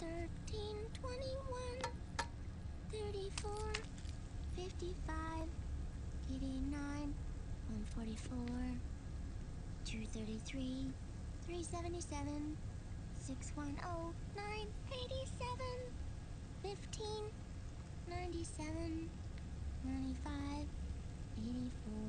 13, 21, 34, 55, 89, 144, 233, 377, 610, 987, 15, 97, 95, 84.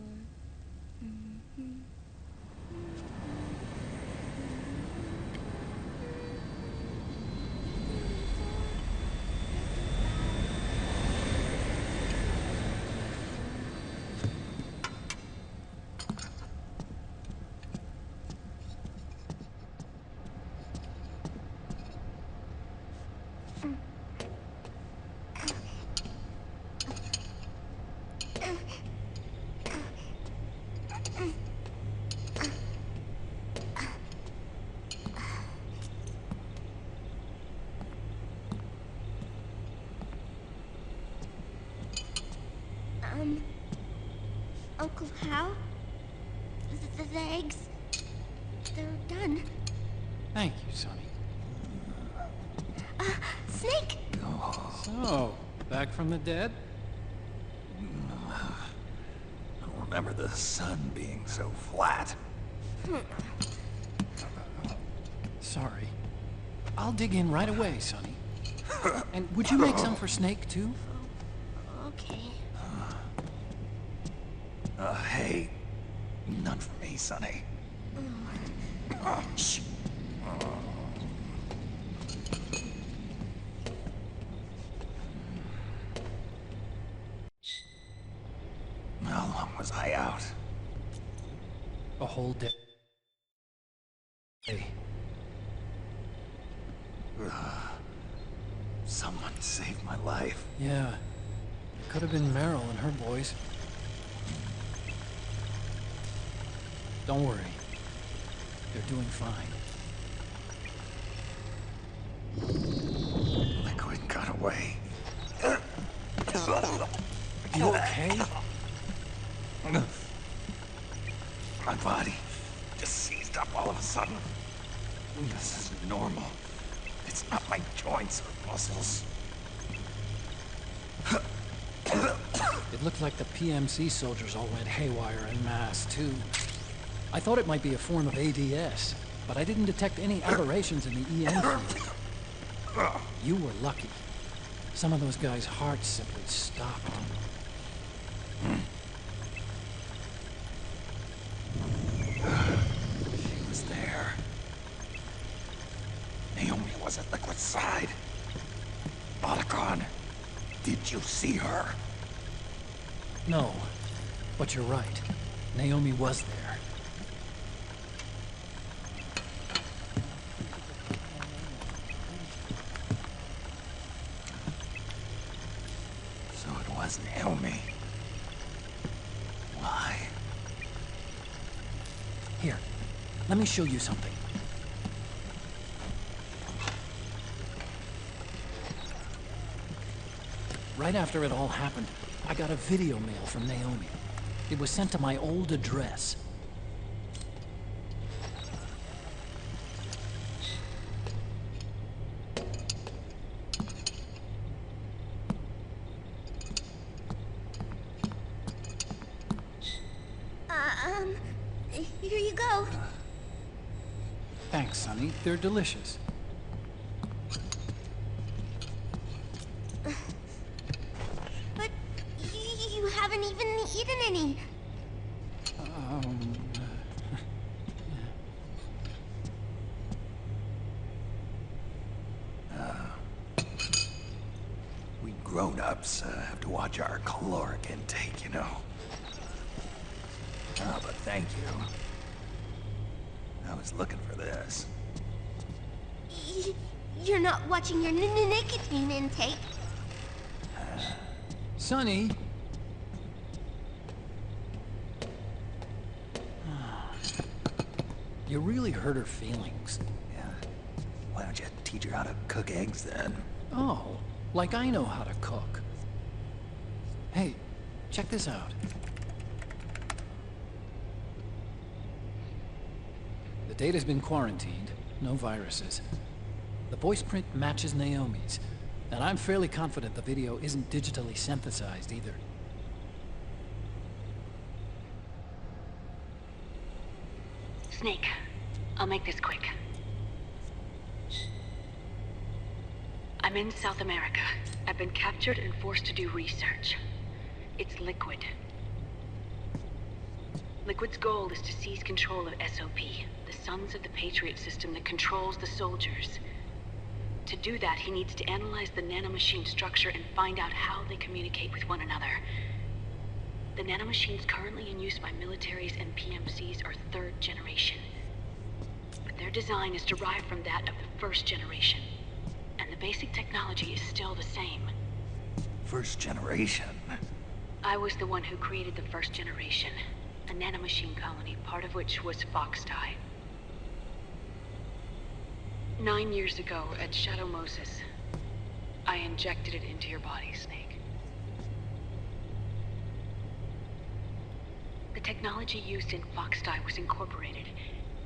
Uncle Hal? The eggs? They're done. Thank you, Sonny. Snake! So, back from the dead? I don't remember the sun being so flat. Sorry. I'll dig in right away, Sonny. And would you make some for Snake, too? Okay. Hey, none for me, Sonny. Shh. How long was I out? A whole day. Hey, Someone saved my life. yeah. It could have been Meryl and her boys. Don't worry. They're doing fine. Liquid got away. You okay? My body just seized up all of a sudden. This isn't normal. It's not my joints or muscles. It looked like the PMC soldiers all went haywire en masse, too. I thought it might be a form of ADS, but I didn't detect any aberrations in the EM field. You were lucky. Some of those guys' hearts simply stopped. She was there. Naomi was at Liquid's side. Otacon, did you see her? No, but you're right. Naomi was there. So it was Naomi. Why? Here, let me show you something. Right after it all happened, I got a video mail from Naomi. It was sent to my old address. Here you go. Thanks, Sonny. They're delicious. But you haven't even eaten any. We grown-ups have to watch our caloric intake, you know. But thank you. I was looking for this. You're not watching your nicotine intake. Sonny! You really hurt her feelings. Yeah. Why don't you teach her how to cook eggs then? Oh, like I know how to cook. Hey, check this out. The data's been quarantined, no viruses. The voice print matches Naomi's, and I'm fairly confident the video isn't digitally synthesized either. Snake, I'll make this quick. I'm in South America. I've been captured and forced to do research. It's Liquid. Liquid's goal is to seize control of SOP, the Sons of the Patriots system that controls the soldiers. To do that, he needs to analyze the nanomachine structure and find out how they communicate with one another. The nanomachines currently in use by militaries and PMCs are third generation. But their design is derived from that of the first generation. And the basic technology is still the same. First generation? I was the one who created the first generation. A nanomachine colony, part of which was Foxdie. 9 years ago, at Shadow Moses, I injected it into your body, Snake. The technology used in Foxdie was incorporated,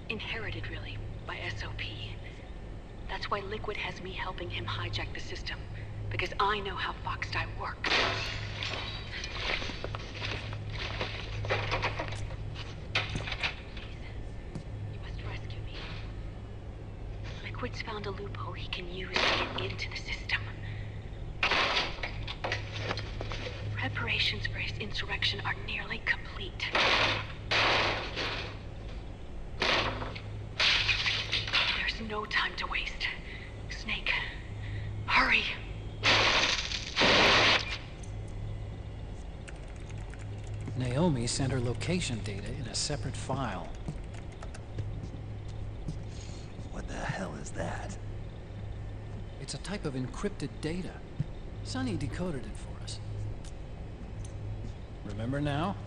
inherited really, by SOP. That's why Liquid has me helping him hijack the system, because I know how Foxdie works. Liquid's found a loophole he can use to get into the system. Preparations for his insurrection are nearly complete. There's no time to waste. Snake, hurry! Naomi sent her location data in a separate file. What the hell is that? It's a type of encrypted data. Sonny decoded it for us. Remember now?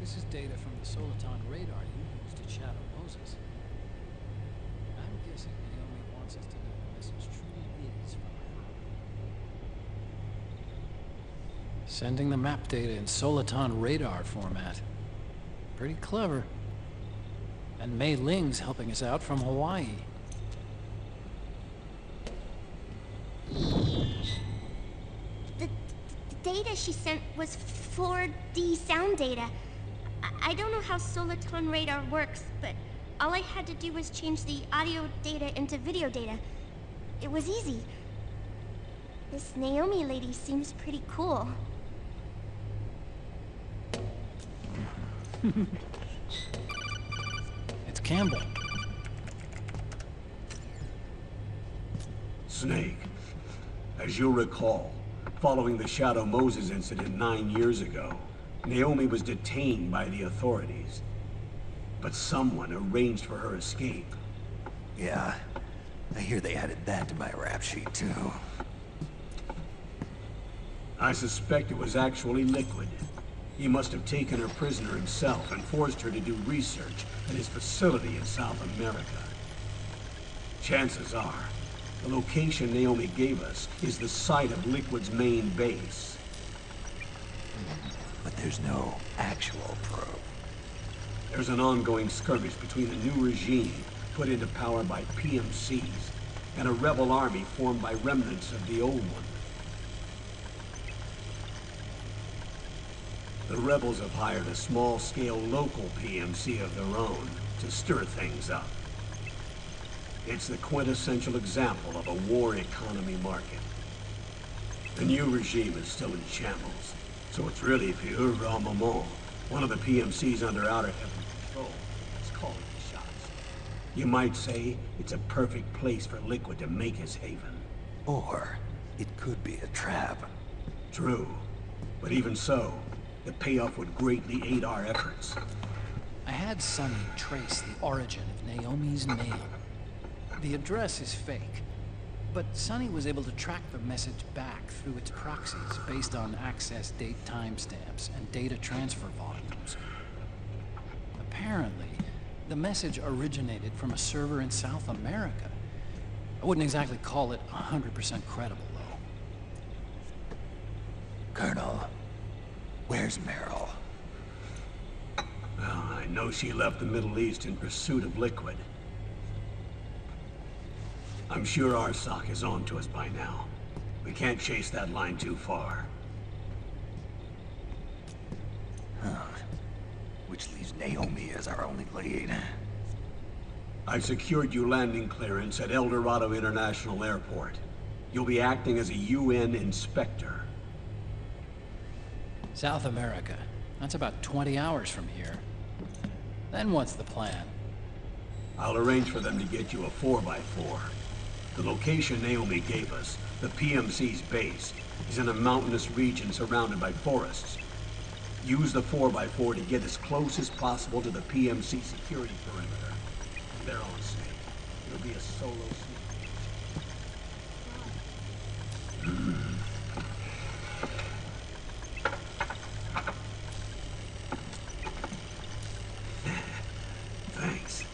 This is data from the Soliton radar you used at Shadow Moses. I'm guessing Naomi wants us to know the message truly is from her. Sending the map data in Soliton radar format. Pretty clever. And Mei Ling's helping us out from Hawaii. The data she sent was 4D sound data. I don't know how Soliton radar works, but all I had to do was change the audio data into video data. It was easy. This Naomi lady seems pretty cool. It's Campbell. Snake, as you'll recall, following the Shadow Moses incident 9 years ago, Naomi was detained by the authorities. But someone arranged for her escape. Yeah, I hear they added that to my rap sheet, too. I suspect it was actually Liquid. He must have taken her prisoner himself and forced her to do research at his facility in South America. Chances are, the location Naomi gave us is the site of Liquid's main base. But there's no actual proof. There's an ongoing skirmish between the new regime, put into power by PMCs, and a rebel army formed by remnants of the old one. The rebels have hired a small-scale local PMC of their own to stir things up. It's the quintessential example of a war economy market. The new regime is still in shambles, so it's really pure moment. One of the PMCs under outer heaven control is calling the shots. You might say it's a perfect place for Liquid to make his haven. Or it could be a trap. True, but even so, the payoff would greatly aid our efforts. I had Sonny trace the origin of Naomi's mail. The address is fake, but Sonny was able to track the message back through its proxies based on access date timestamps and data transfer volumes. Apparently, the message originated from a server in South America. I wouldn't exactly call it 100% credible, though. Colonel, where's Meryl? Well, I know she left the Middle East in pursuit of Liquid. I'm sure Arsak is on to us by now. We can't chase that line too far. Which leaves Naomi as our only lead. I've secured you landing clearance at El Dorado International Airport. You'll be acting as a UN inspector. South America. That's about 20 hours from here. Then what's the plan? I'll arrange for them to get you a 4x4. The location Naomi gave us, the PMC's base, is in a mountainous region surrounded by forests. Use the 4x4 to get as close as possible to the PMC security perimeter. They're on Snake. It'll be a solo sneak. Thanks.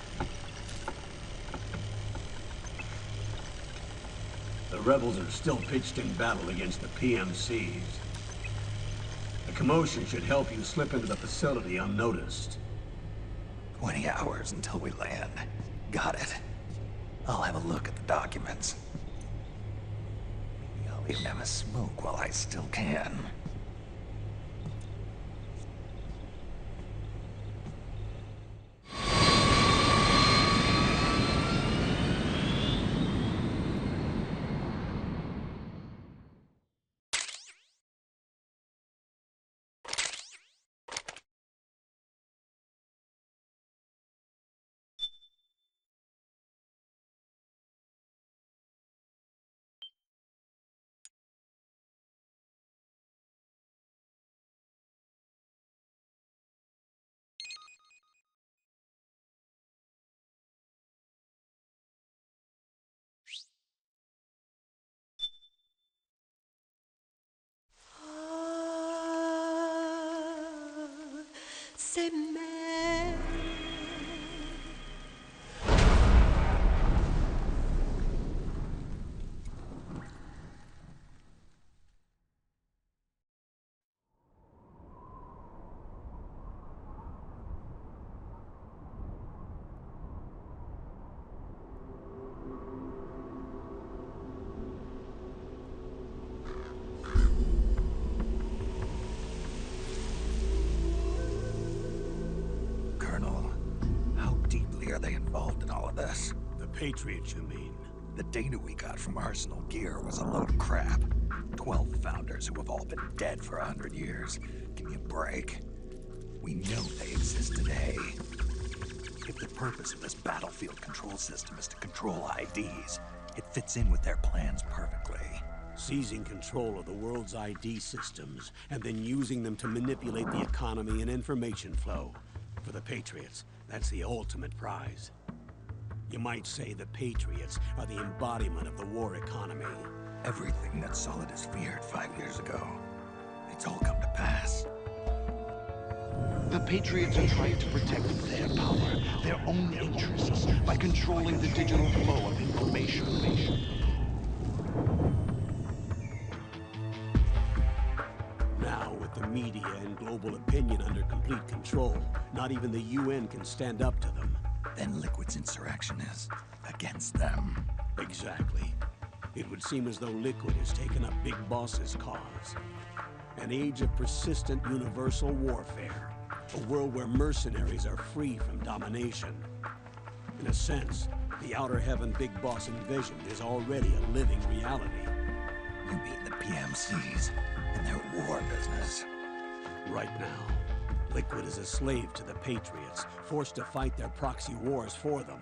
The rebels are still pitched in battle against the PMCs. The commotion should help you slip into the facility unnoticed. 20 hours until we land. Got it. I'll have a look at the documents. Maybe I'll even have a smoke while I still can. C'est mer. Colonel, how deeply are they involved in all of this? The Patriots, you mean? The data we got from Arsenal Gear was a load of crap. 12 founders who have all been dead for 100 years. Give me a break. We know they exist today. If the purpose of this battlefield control system is to control IDs, it fits in with their plans perfectly. Seizing control of the world's ID systems, and then using them to manipulate the economy and information flow. For the Patriots, that's the ultimate prize. You might say the Patriots are the embodiment of the war economy. Everything that Solidus feared 5 years ago, it's all come to pass. The Patriots are trying to protect their power, their own interests, by controlling the digital flow of information. Now, with the media and global opinion under complete control, not even the UN can stand up to them. Then Liquid's insurrection is against them. Exactly. It would seem as though Liquid has taken up Big Boss's cause. An age of persistent universal warfare. A world where mercenaries are free from domination. In a sense, the Outer Heaven Big Boss envisioned is already a living reality. You mean the PMCs and their war business? Right now, Liquid is a slave to the Patriots, forced to fight their proxy wars for them.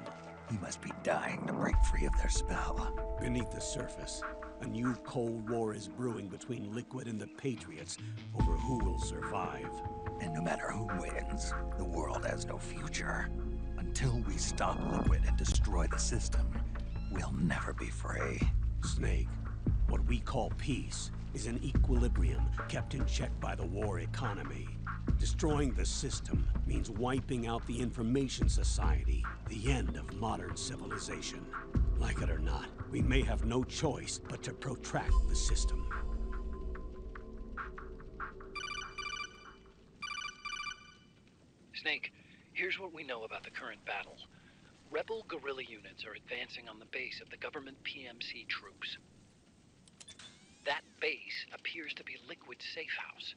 He must be dying to break free of their spell. Beneath the surface, a new Cold War is brewing between Liquid and the Patriots over who will survive. And no matter who wins, the world has no future. Until we stop Liquid and destroy the system, we'll never be free. Snake, what we call peace is an equilibrium kept in check by the war economy. Destroying the system means wiping out the information society, the end of modern civilization. Like it or not, we may have no choice but to protract the system. Snake, here's what we know about the current battle. Rebel guerrilla units are advancing on the base of the government PMC troops. That base appears to be Liquid's safe house.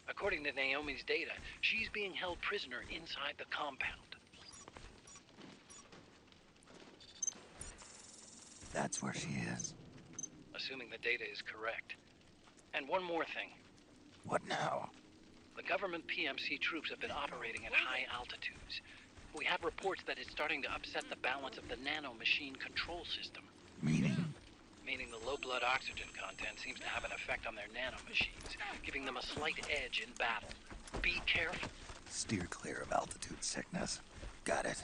According to Naomi's data, she's being held prisoner inside the compound. That's where she is. Assuming the data is correct. And one more thing. What now? The government PMC troops have been operating at high altitudes. We have reports that it's starting to upset the balance of the nano-machine control system. Meaning? Meaning the low blood oxygen content seems to have an effect on their nano-machines, giving them a slight edge in battle. Be careful. Steer clear of altitude sickness. Got it.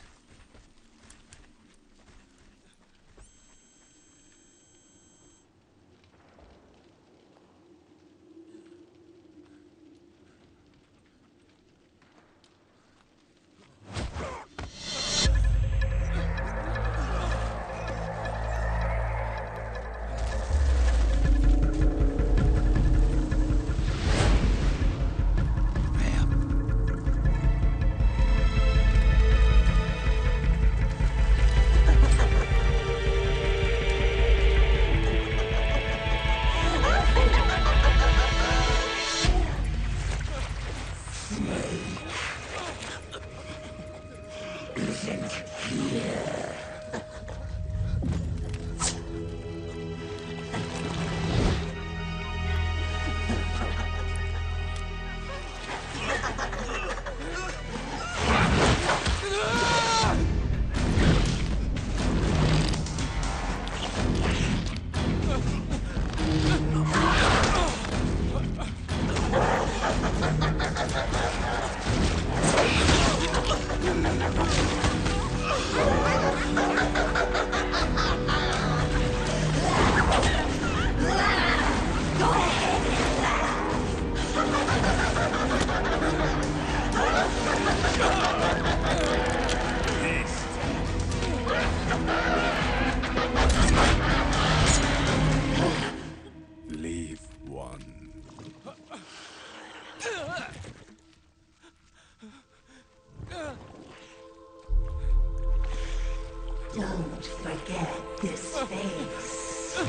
Don't forget this face.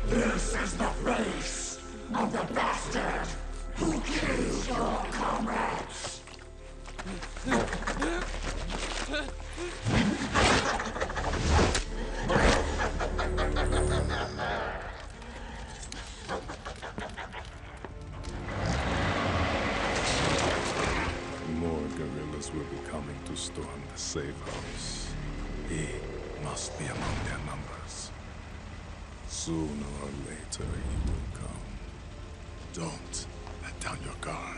This is the face of the bastard who kills your comrades. More guerrillas will be coming to storm the safe house. He must be among their numbers. Sooner or later he will come. Don't let down your guard.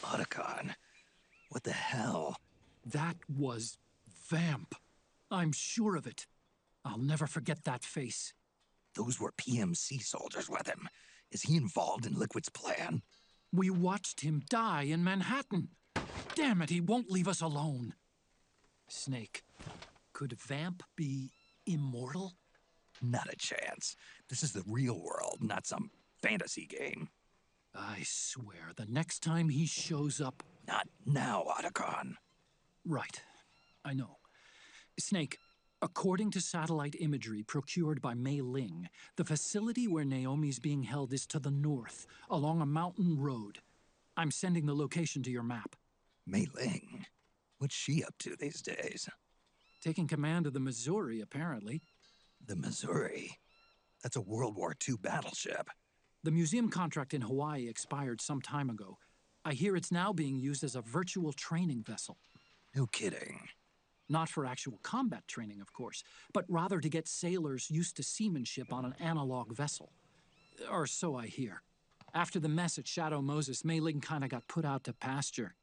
Otacon. What the hell? That was Vamp. I'm sure of it. I'll never forget that face. Those were PMC soldiers with him. Is he involved in Liquid's plan? We watched him die in Manhattan. Damn it, he won't leave us alone. Snake, could Vamp be immortal? Not a chance. This is the real world, not some fantasy game. I swear, the next time he shows up... Not now, Otacon. Right. I know. Snake, according to satellite imagery procured by Mei Ling, the facility where Naomi's being held is to the north, along a mountain road. I'm sending the location to your map. Mei Ling? What's she up to these days? Taking command of the Missouri, apparently. The Missouri? That's a World War II battleship. The museum contract in Hawaii expired some time ago. I hear it's now being used as a virtual training vessel. No kidding. Not for actual combat training, of course, but rather to get sailors used to seamanship on an analog vessel. Or so I hear. After the mess at Shadow Moses, Mei Ling kinda got put out to pasture.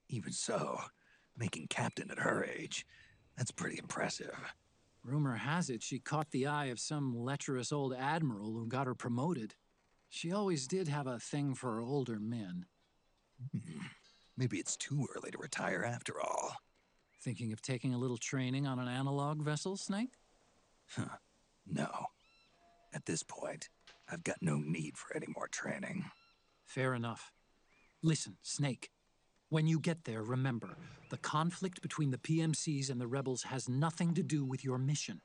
Even so, making captain at her age, that's pretty impressive. Rumor has it she caught the eye of some lecherous old admiral who got her promoted. She always did have a thing for older men. Maybe it's too early to retire after all. Thinking of taking a little training on an analog vessel, Snake? No. At this point, I've got no need for any more training. Fair enough. Listen, Snake. When you get there, remember, the conflict between the PMCs and the rebels has nothing to do with your mission.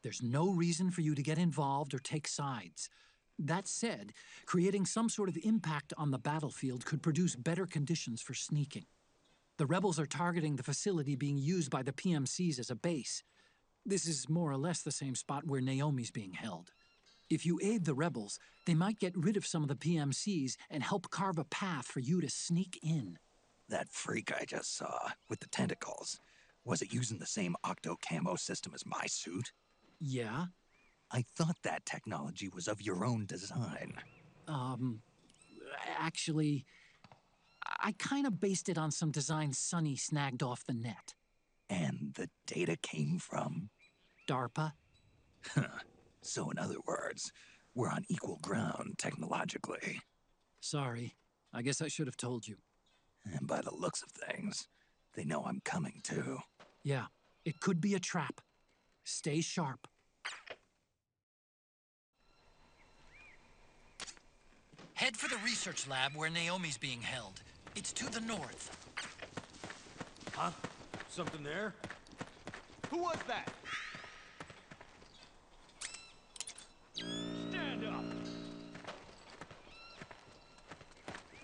There's no reason for you to get involved or take sides. That said, creating some sort of impact on the battlefield could produce better conditions for sneaking. The rebels are targeting the facility being used by the PMCs as a base. This is more or less the same spot where Naomi's being held. If you aid the rebels, they might get rid of some of the PMCs and help carve a path for you to sneak in. That freak I just saw, with the tentacles, was it using the same octo-camo system as my suit? Yeah? I thought that technology was of your own design. Actually, I kind of based it on some designs Sonny snagged off the net. And the data came from? DARPA? So in other words, we're on equal ground technologically. Sorry. I guess I should have told you. And by the looks of things, they know I'm coming too. Yeah, it could be a trap. Stay sharp. Head for the research lab where Naomi's being held. It's to the north. Huh? Something there? Who was that? Stand up!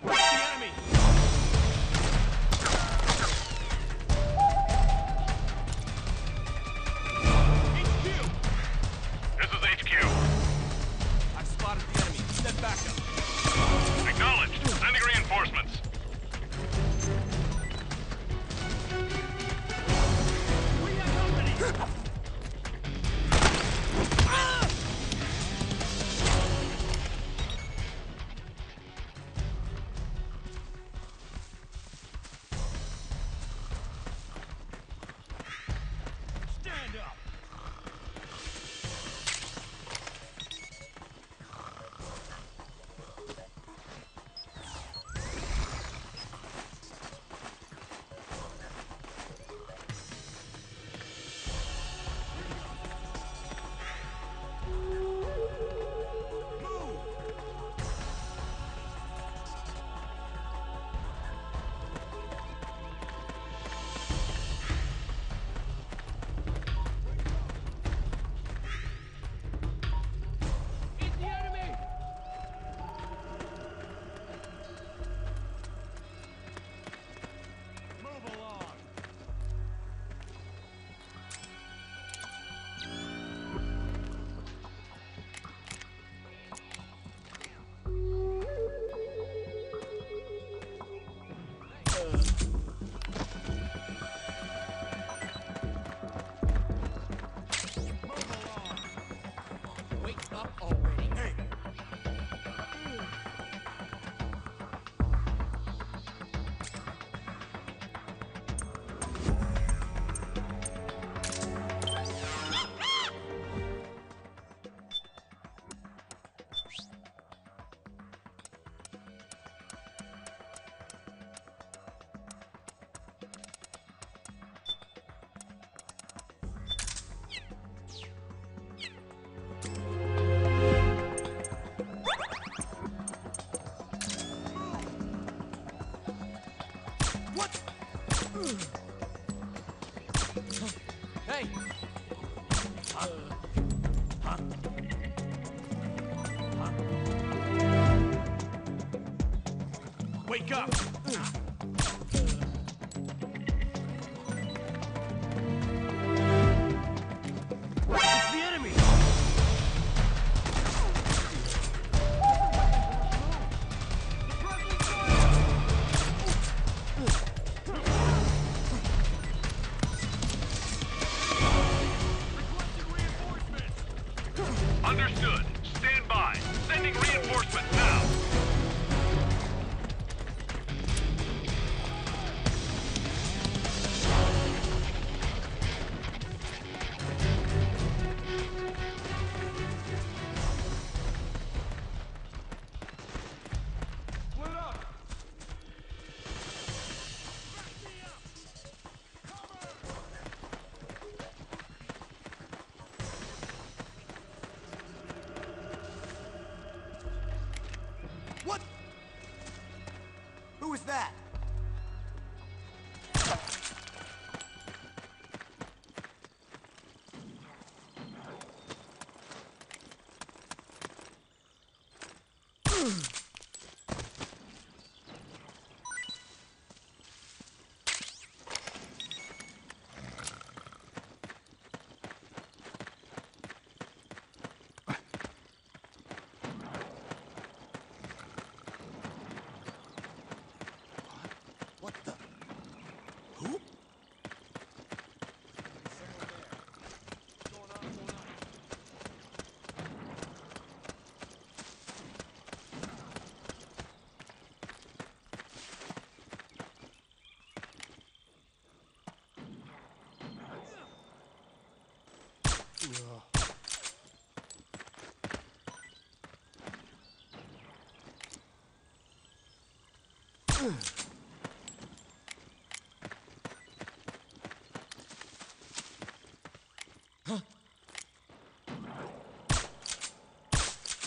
The enemy! HQ! This is HQ. I've spotted the enemy. Send backup. Acknowledged. Sending reinforcements. We have company!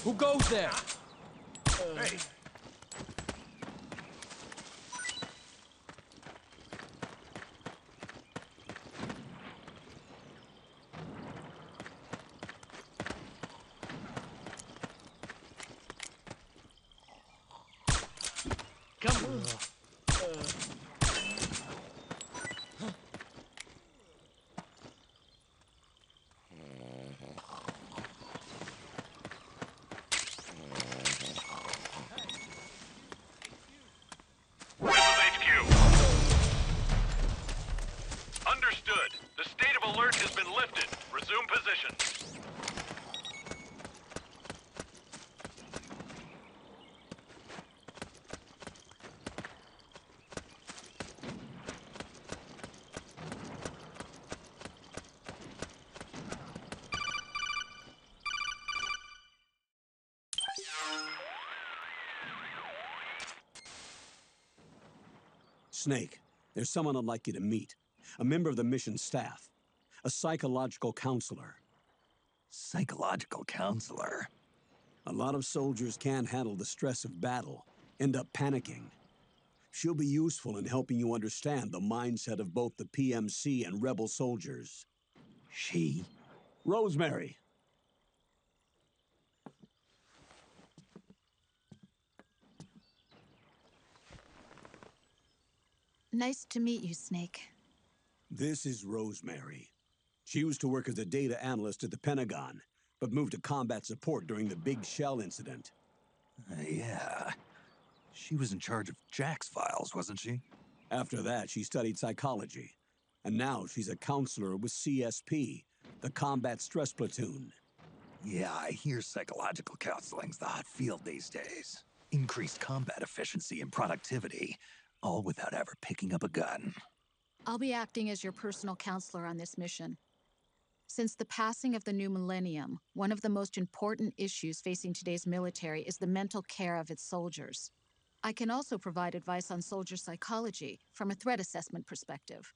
Who goes there? Hey! Come on. This is HQ. Understood. The state of alert has been lifted. Resume position. Snake, there's someone I'd like you to meet. A member of the mission staff. A psychological counselor. Psychological counselor? A lot of soldiers can't handle the stress of battle, end up panicking. She'll be useful in helping you understand the mindset of both the PMC and rebel soldiers. She? Rosemary. Nice to meet you, Snake. This is Rosemary. She used to work as a data analyst at the Pentagon, but moved to combat support during the Big Shell incident. Yeah. She was in charge of Jack's files, wasn't she? After that, she studied psychology. And now she's a counselor with CSP, the Combat Stress Platoon. Yeah, I hear psychological counseling's the hot field these days. Increased combat efficiency and productivity, all without ever picking up a gun. I'll be acting as your personal counselor on this mission. Since the passing of the new millennium, one of the most important issues facing today's military is the mental care of its soldiers. I can also provide advice on soldier psychology from a threat assessment perspective.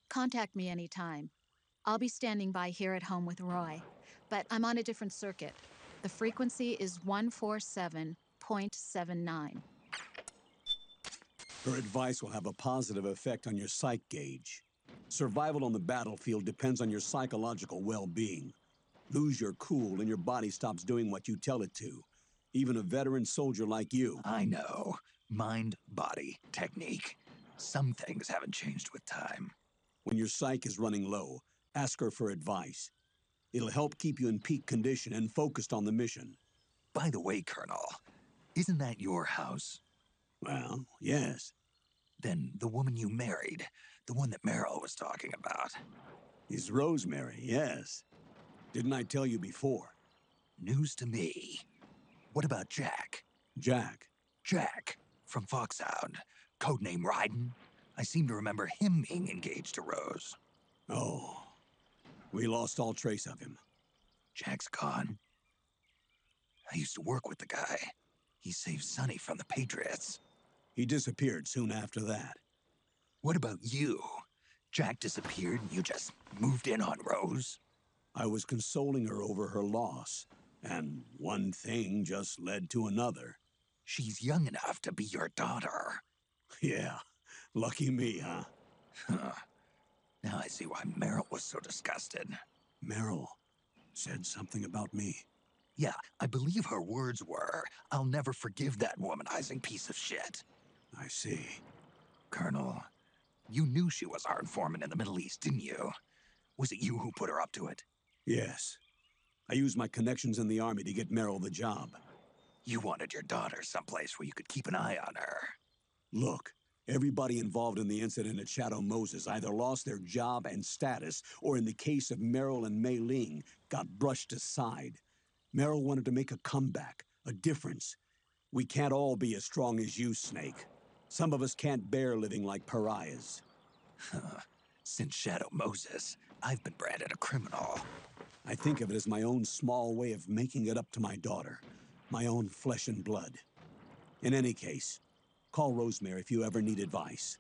Contact me anytime. I'll be standing by here at home with Roy, but I'm on a different circuit. The frequency is 147.79. Her advice will have a positive effect on your psych gauge. Survival on the battlefield depends on your psychological well-being. Lose your cool and your body stops doing what you tell it to. Even a veteran soldier like you. I know. Mind, body, technique. Some things haven't changed with time. When your psyche is running low, ask her for advice. It'll help keep you in peak condition and focused on the mission. By the way, Colonel, isn't that your house? Well, yes. Then the woman you married, the one that Meryl was talking about. Is Rosemary, yes. Didn't I tell you before? News to me. What about Jack? Jack? Jack, from Foxhound. Codename Ryden. I seem to remember him being engaged to Rose. Oh. We lost all trace of him. Jack's gone. I used to work with the guy. He saved Sonny from the Patriots. He disappeared soon after that. What about you? Jack disappeared and you just moved in on Rose? I was consoling her over her loss, and one thing just led to another. She's young enough to be your daughter. Yeah, lucky me, huh? Huh. Now I see why Meryl was so disgusted. Meryl said something about me. Yeah, I believe her words were, "I'll never forgive that womanizing piece of shit." I see. Colonel, you knew she was our informant in the Middle East, didn't you? Was it you who put her up to it? Yes. I used my connections in the Army to get Meryl the job. You wanted your daughter someplace where you could keep an eye on her. Look, everybody involved in the incident at Shadow Moses either lost their job and status, or in the case of Meryl and Mei Ling, got brushed aside. Meryl wanted to make a comeback, a difference. We can't all be as strong as you, Snake. Some of us can't bear living like pariahs. Since Shadow Moses, I've been branded a criminal. I think of it as my own small way of making it up to my daughter. My own flesh and blood. In any case, Call Rosemary if you ever need advice.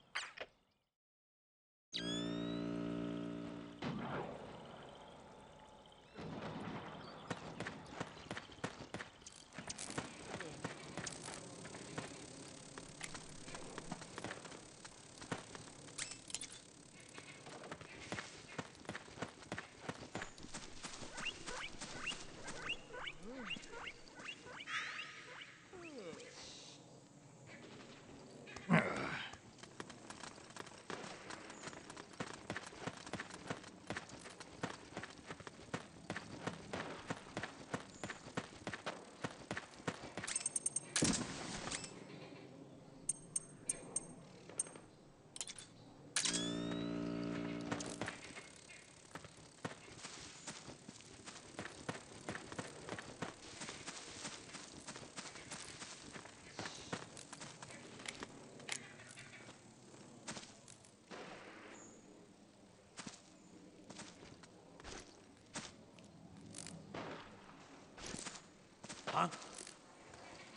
Huh?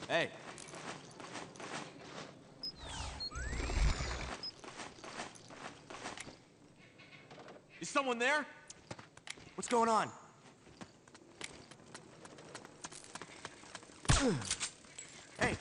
Hey. Is someone there? What's going on? Hey.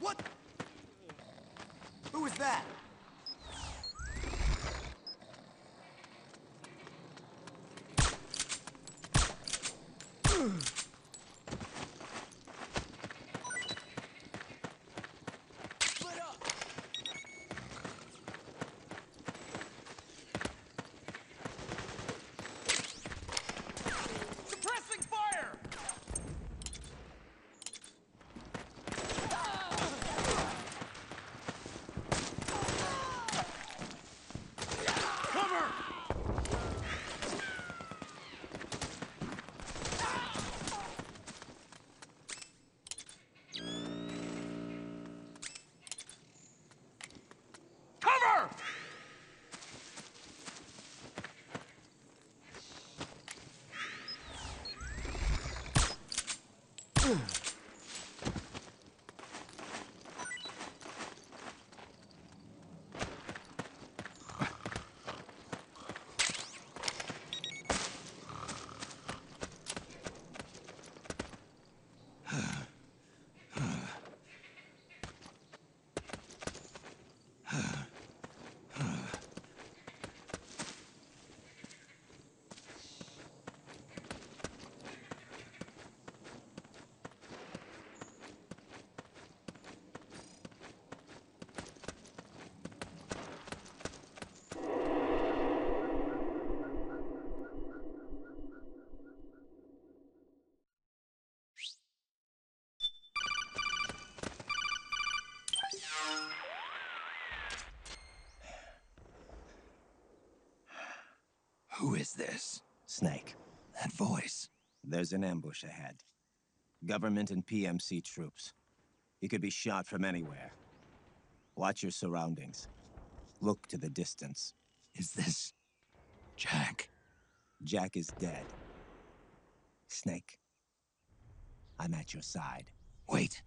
What? Who is that? Split up! Suppressing fire! Cover! Cover! Who is this? Snake. That voice. There's an ambush ahead. Government and PMC troops. You could be shot from anywhere. Watch your surroundings. Look to the distance. Is this Jack? Jack is dead. Snake, I'm at your side. Wait.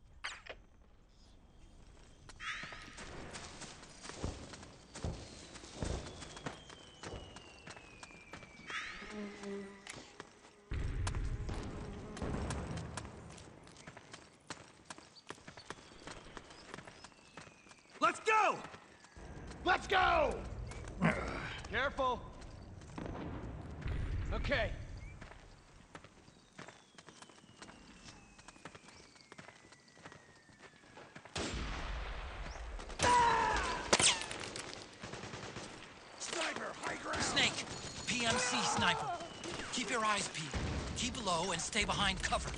Let's go! Let's go! Careful. Okay. Sniper, high ground! Snake, PMC sniper. your eyes peeled. Keep low and stay behind cover.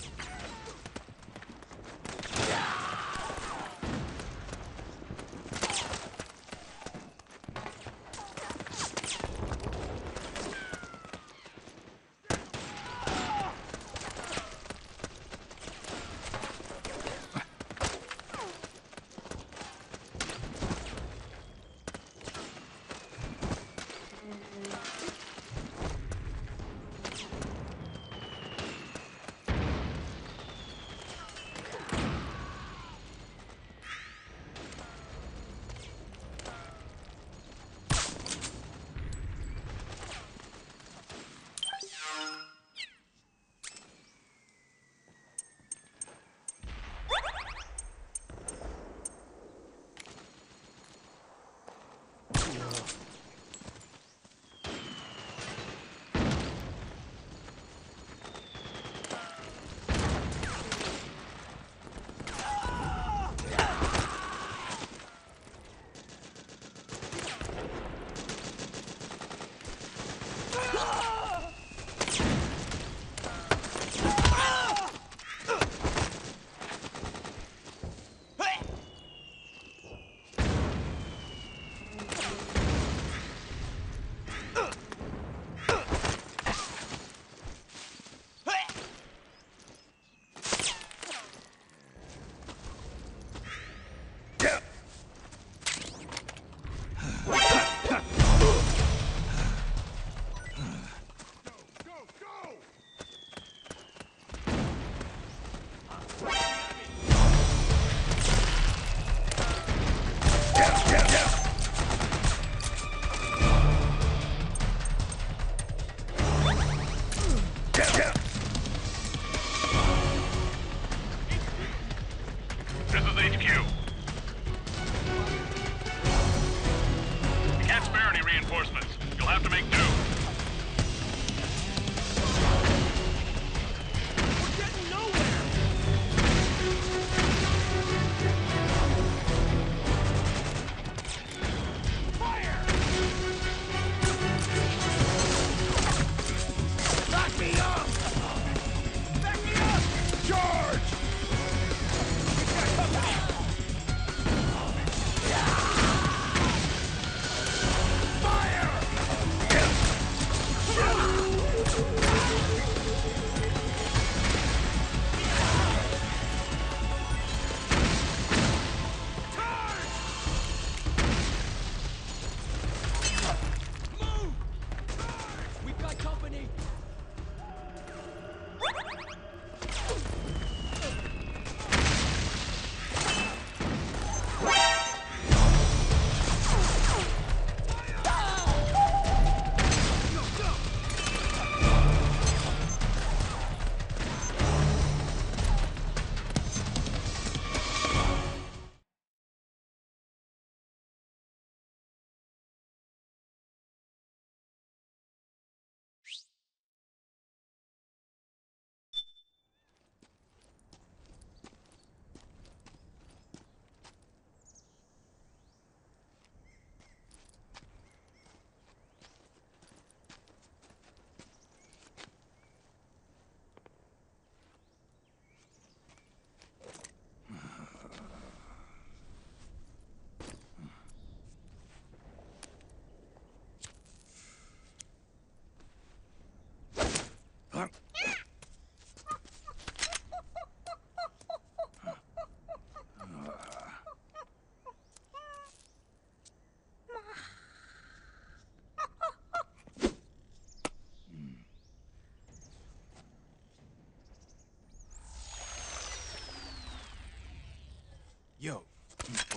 Yo,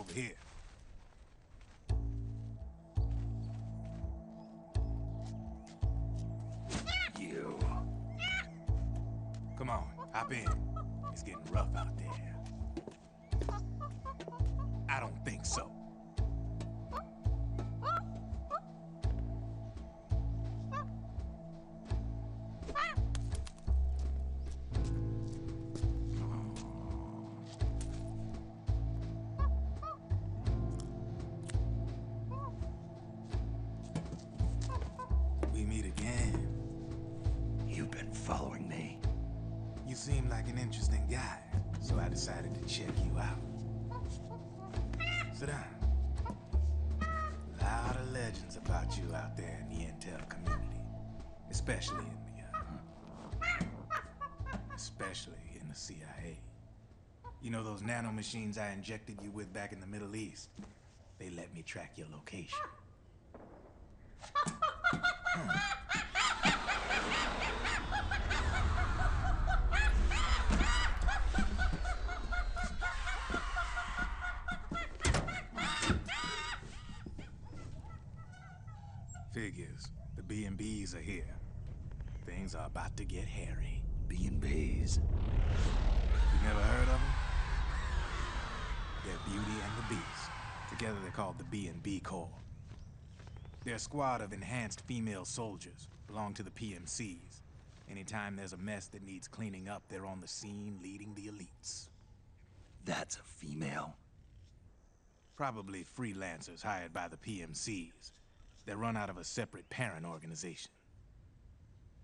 over here. You. Come on, hop in. It's getting rough out there. I don't think so. like an interesting guy, so I decided to check you out. Sit down. A lot of legends about you out there in the intel community, especially in the CIA. You know those nanomachines I injected you with back in the Middle East? They let me track your location. Figures. The B&Bs are here. Things are about to get hairy. B&Bs? You never heard of them? They're Beauty and the Beast. Together they're called the B&B Corps. They're a squad of enhanced female soldiers, belong to the PMCs. Anytime there's a mess that needs cleaning up, they're on the scene leading the elites. That's a female? Probably freelancers hired by the PMCs. They're run out of a separate parent organization.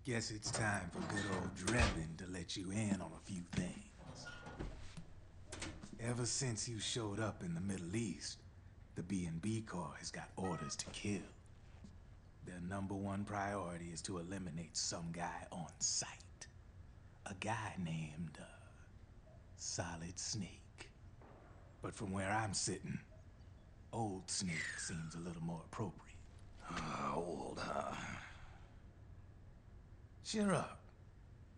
Guess it's time for good old Drebin to let you in on a few things. Ever since you showed up in the Middle East, the B&B Corps has got orders to kill. Their #1 priority is to eliminate some guy on sight. A guy named, Solid Snake. But from where I'm sitting, Old Snake seems a little more appropriate. Old, huh? Cheer up.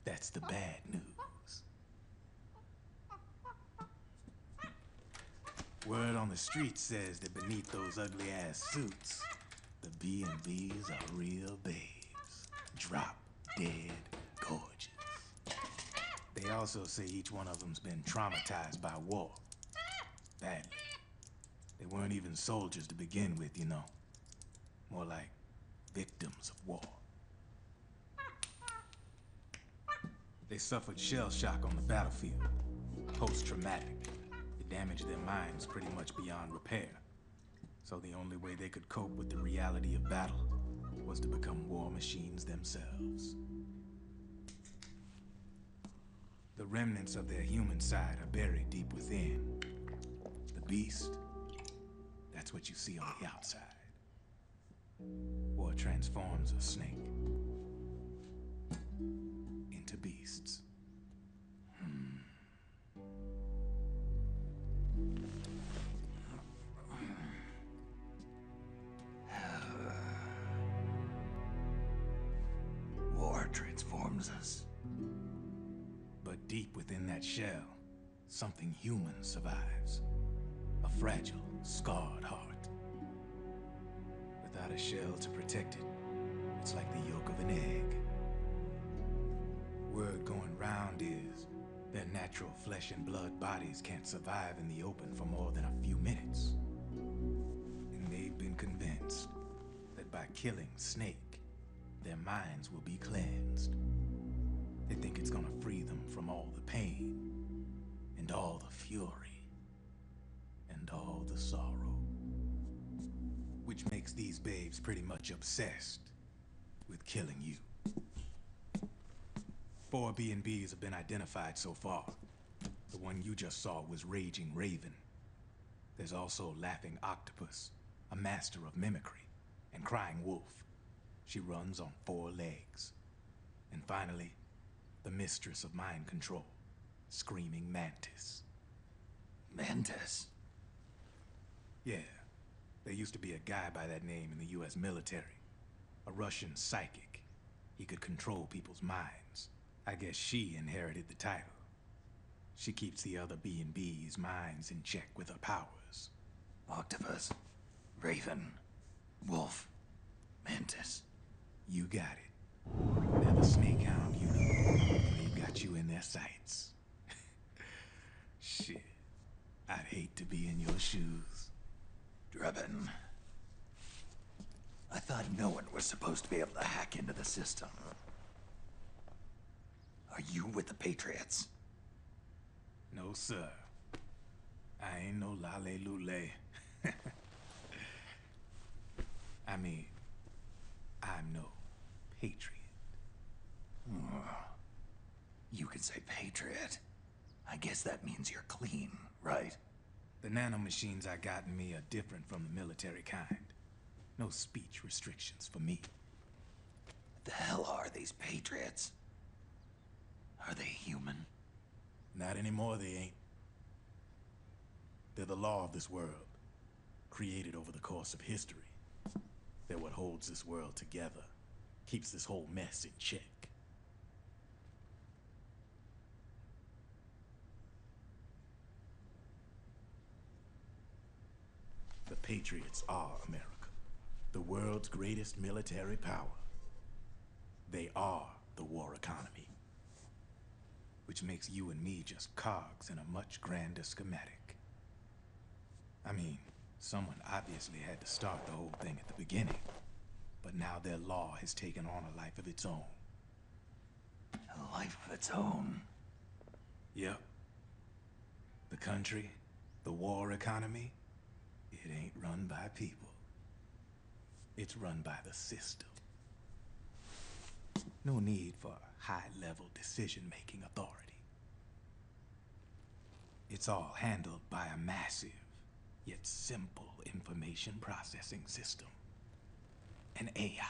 That's the bad news. Word on the street says that beneath those ugly-ass suits, the B&Bs are real babes. Drop dead gorgeous. They also say each one of them's been traumatized by war. Badly. They weren't even soldiers to begin with, you know. More like victims of war. They suffered shell shock on the battlefield. Post-traumatic. It damaged their minds pretty much beyond repair. So the only way they could cope with the reality of battle was to become war machines themselves. The remnants of their human side are buried deep within. The beast, that's what you see on the outside. War transforms a snake into beasts. War transforms us. But deep within that shell, something human survives. A fragile, scarred heart. Without a shell to protect it, it's like the yolk of an egg. Word going round is their natural flesh and blood bodies can't survive in the open for more than a few minutes. And they've been convinced that by killing Snake, their minds will be cleansed. They think it's gonna free them from all the pain, and all the fury, and all the sorrow. Which makes these babes pretty much obsessed with killing you. 4 B&Bs have been identified so far. The one you just saw was Raging Raven. There's also Laughing Octopus, a master of mimicry, and Crying Wolf. She runs on 4 legs. And finally, the mistress of mind control, Screaming Mantis. Mantis? Yeah. There used to be a guy by that name in the US military. A Russian psychic. He could control people's minds. I guess she inherited the title. She keeps the other B&B's minds in check with her powers. Octopus, Raven, Wolf, Mantis. You got it. They're the snake hound unit. They've got you in their sights. Shit. I'd hate to be in your shoes. Drebin. I thought no one was supposed to be able to hack into the system. Are you with the Patriots? No, sir. I ain't no lale-lule. I mean, I'm no patriot. You could say Patriot. I guess that means you're clean, right? The nanomachines I got in me are different from the military kind. No speech restrictions for me. The hell are these Patriots? Are they human? Not anymore, they ain't. They're the law of this world, created over the course of history. They're what holds this world together, keeps this whole mess in check. The Patriots are America, the world's greatest military power. They are the war economy, which makes you and me just cogs in a much grander schematic. I mean, someone obviously had to start the whole thing at the beginning, but now their law has taken on a life of its own. A life of its own? Yep. The country, the war economy, it ain't run by people. It's run by the system. No need for high-level decision-making authority. It's all handled by a massive, yet simple information processing system. An AI.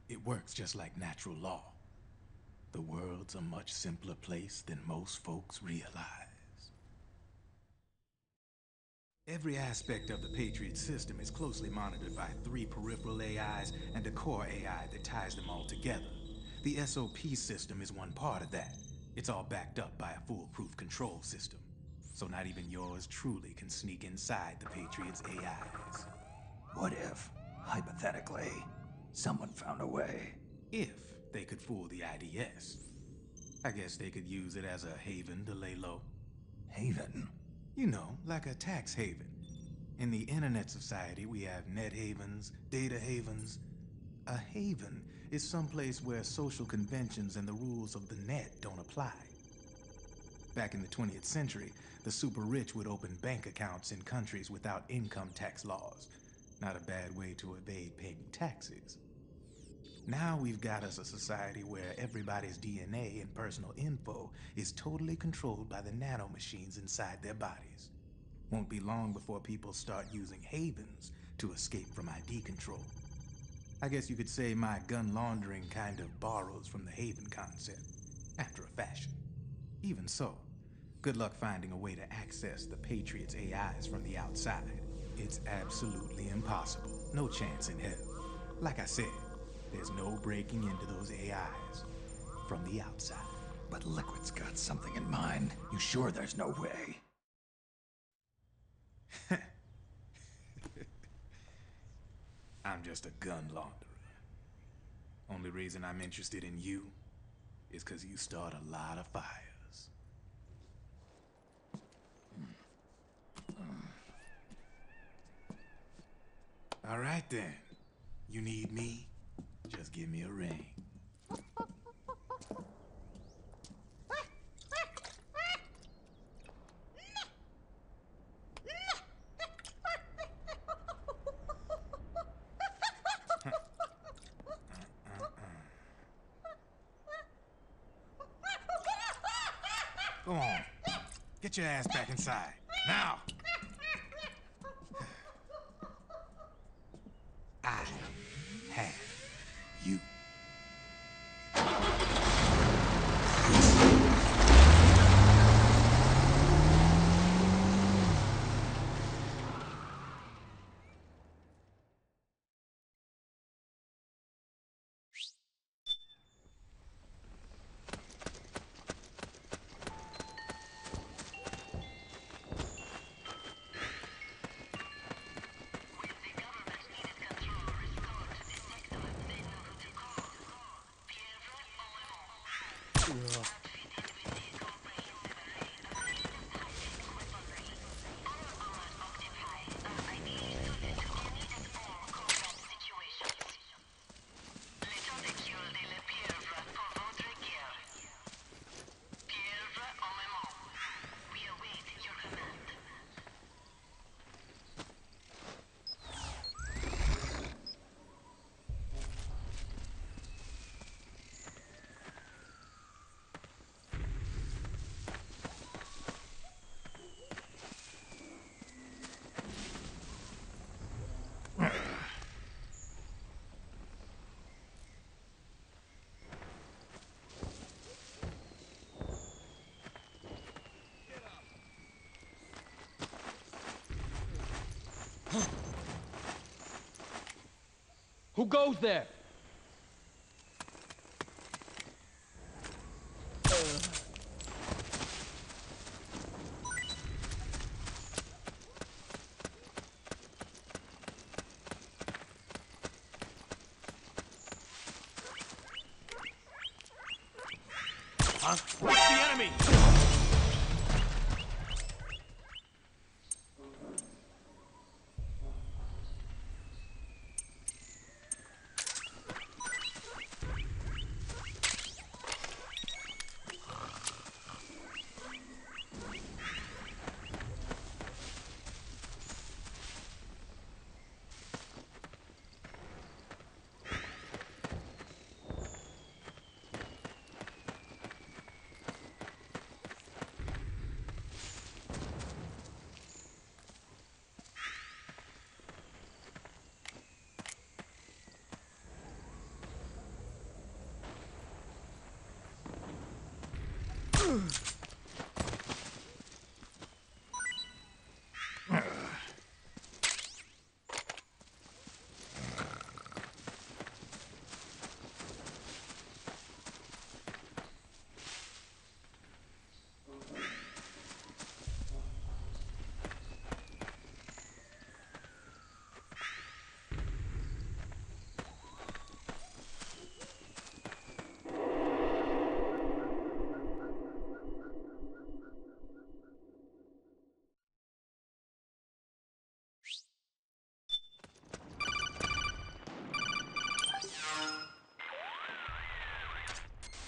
It works just like natural law. The world's a much simpler place than most folks realize. Every aspect of the Patriot system is closely monitored by 3 peripheral AIs and a core AI that ties them all together. The SOP system is one part of that. It's all backed up by a foolproof control system. So not even yours truly can sneak inside the Patriots' AIs. What if, hypothetically, someone found a way? If they could fool the IDS. I guess they could use it as a haven to lay low. Haven? You know, like a tax haven. In the internet society, we have net havens, data havens. A haven is someplace where social conventions and the rules of the net don't apply. Back in the 20th century, the super rich would open bank accounts in countries without income tax laws. Not a bad way to evade paying taxes. Now we've got us a society where everybody's DNA and personal info is totally controlled by the nanomachines inside their bodies. Won't be long before people start using havens to escape from ID control. I guess you could say my gun laundering kind of borrows from the haven concept, after a fashion. Even so, good luck finding a way to access the Patriots' AIs from the outside. It's absolutely impossible. No chance in hell. Like I said, there's no breaking into those AIs from the outside. But Liquid's got something in mind. You sure there's no way? I'm just a gun launderer. Only reason I'm interested in you is because you start a lot of fires. All right then. You need me? Just give me a ring. Go on. Get your ass back inside. Now! I have you. Who goes there? Huh? It's the enemy!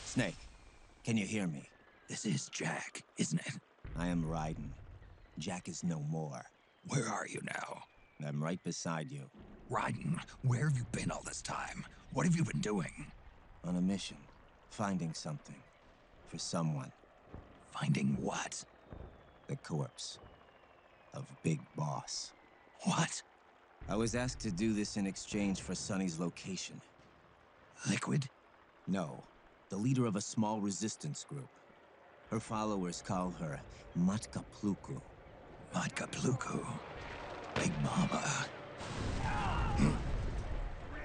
Snake, can you hear me? This is Jack, isn't it? I am Raiden. Jack is no more. Where are you now? I'm right beside you. Raiden, where have you been all this time? What have you been doing? On a mission. Finding something. For someone. Finding what? The corpse. Of Big Boss. What? I was asked to do this in exchange for Sonny's location. Liquid? No. The leader of a small resistance group. Her followers call her Matka Pluku. Matka Pluku? Big Mama.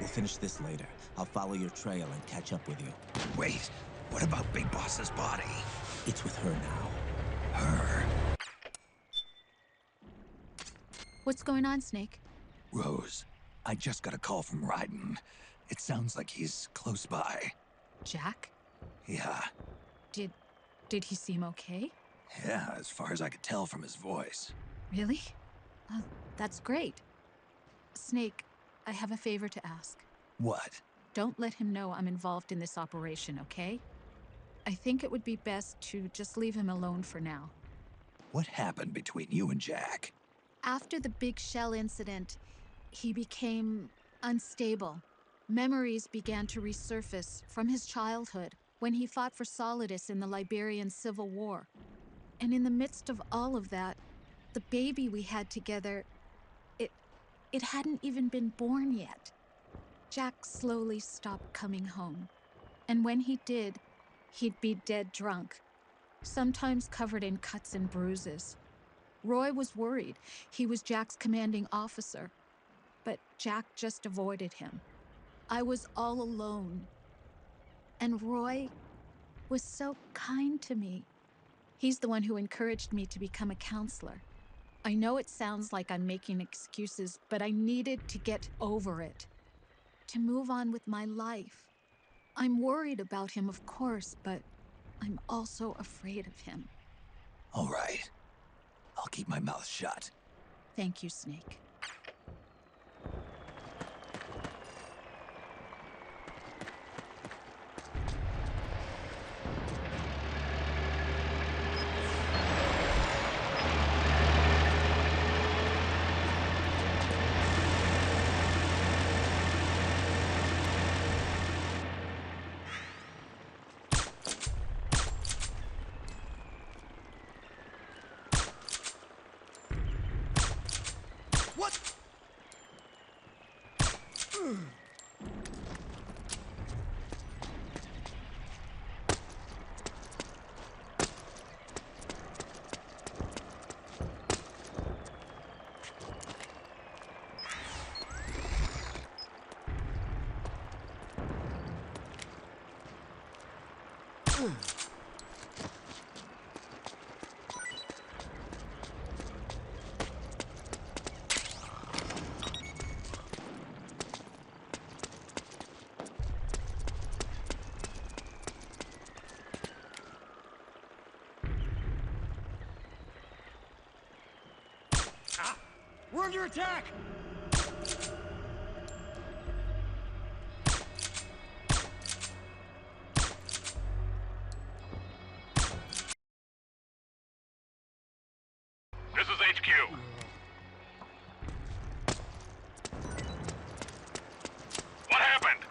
We'll finish this later. I'll follow your trail and catch up with you. Wait, what about Big Boss's body? It's with her now. Her? What's going on, Snake? Rose, I just got a call from Raiden. It sounds like he's close by. Jack? Yeah. Did he seem okay? Yeah, as far as I could tell from his voice. Really? That's great. Snake, I have a favor to ask. What? Don't let him know I'm involved in this operation, okay? I think it would be best to just leave him alone for now. What happened between you and Jack? After the big shell incident, he became unstable. Memories began to resurface from his childhood when he fought for Solidus in the Liberian Civil War. And in the midst of all of that, the baby we had together, it hadn't even been born yet. Jack slowly stopped coming home. And when he did, he'd be dead drunk, sometimes covered in cuts and bruises. Roy was worried. He was Jack's commanding officer. But Jack just avoided him. I was all alone. And Roy was so kind to me. He's the one who encouraged me to become a counselor. I know it sounds like I'm making excuses, but I needed to get over it. To move on with my life. I'm worried about him, of course, but I'm also afraid of him. All right. I'll keep my mouth shut. Thank you, Snake. What We're under attack! This is HQ. What happened?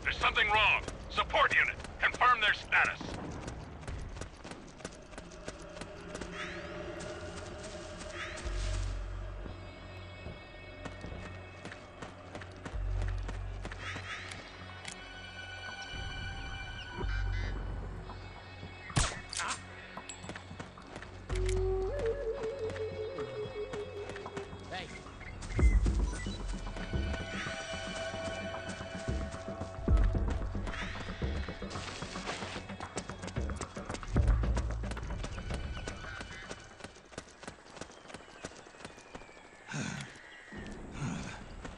There's something wrong. Support unit, confirm their status.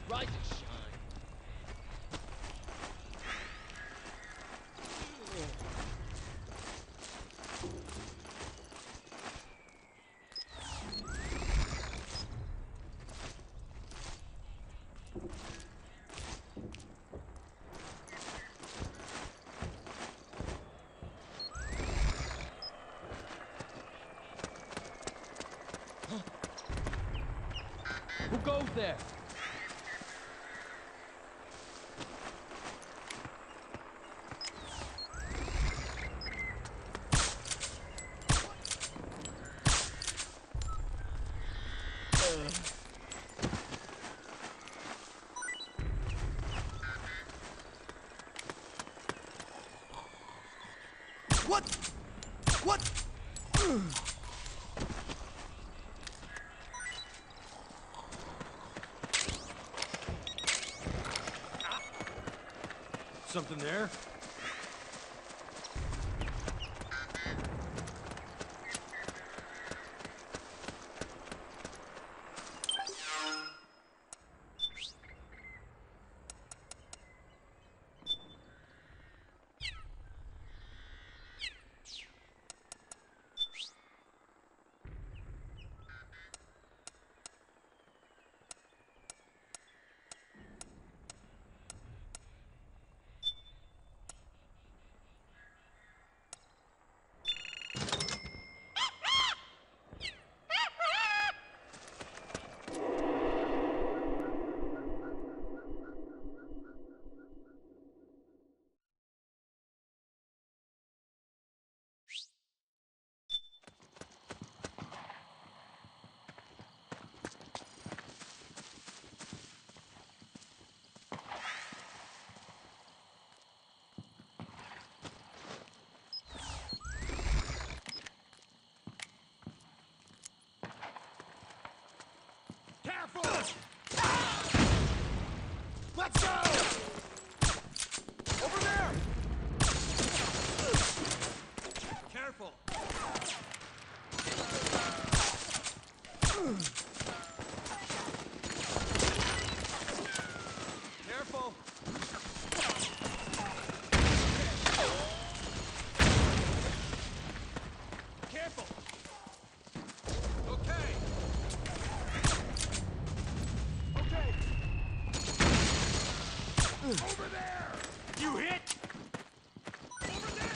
Rise and shine. Who goes there? What? What? Something there? Let's go! Over there! Careful! Careful! Careful! Okay! Okay! Over there! You hit! Over there!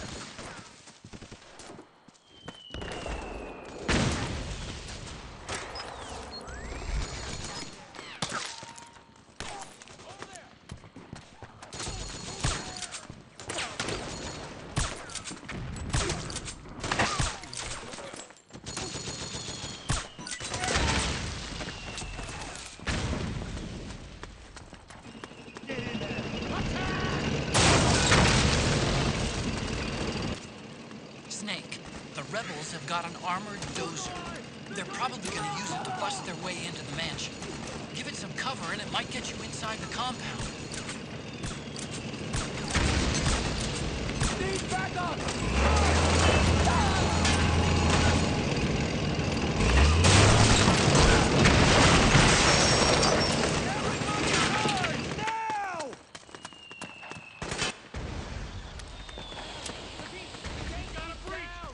Snake, the rebels have got an armored dozer. They're probably going to use it to bust their way into the mansion. Give it some cover and it might get you inside the compound. Need backup!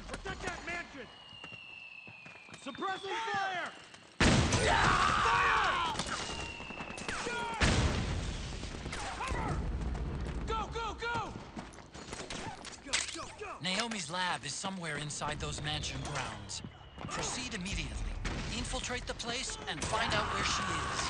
Protect that mansion! Tossing fire! Go, go, go! Go, go, go! Naomi's lab is somewhere inside those mansion grounds. Proceed immediately. Infiltrate the place and find out where she is.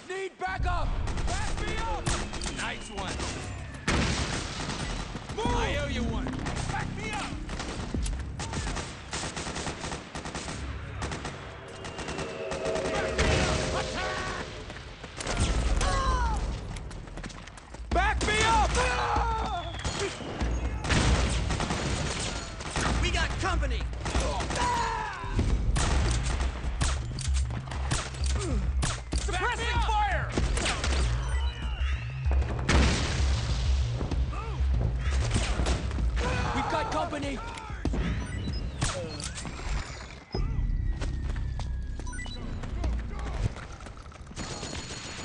Need backup! Back me up! Nice one. Move! I owe you one. Back me up! Back me up! We got company! Suppressing fire! We've got company!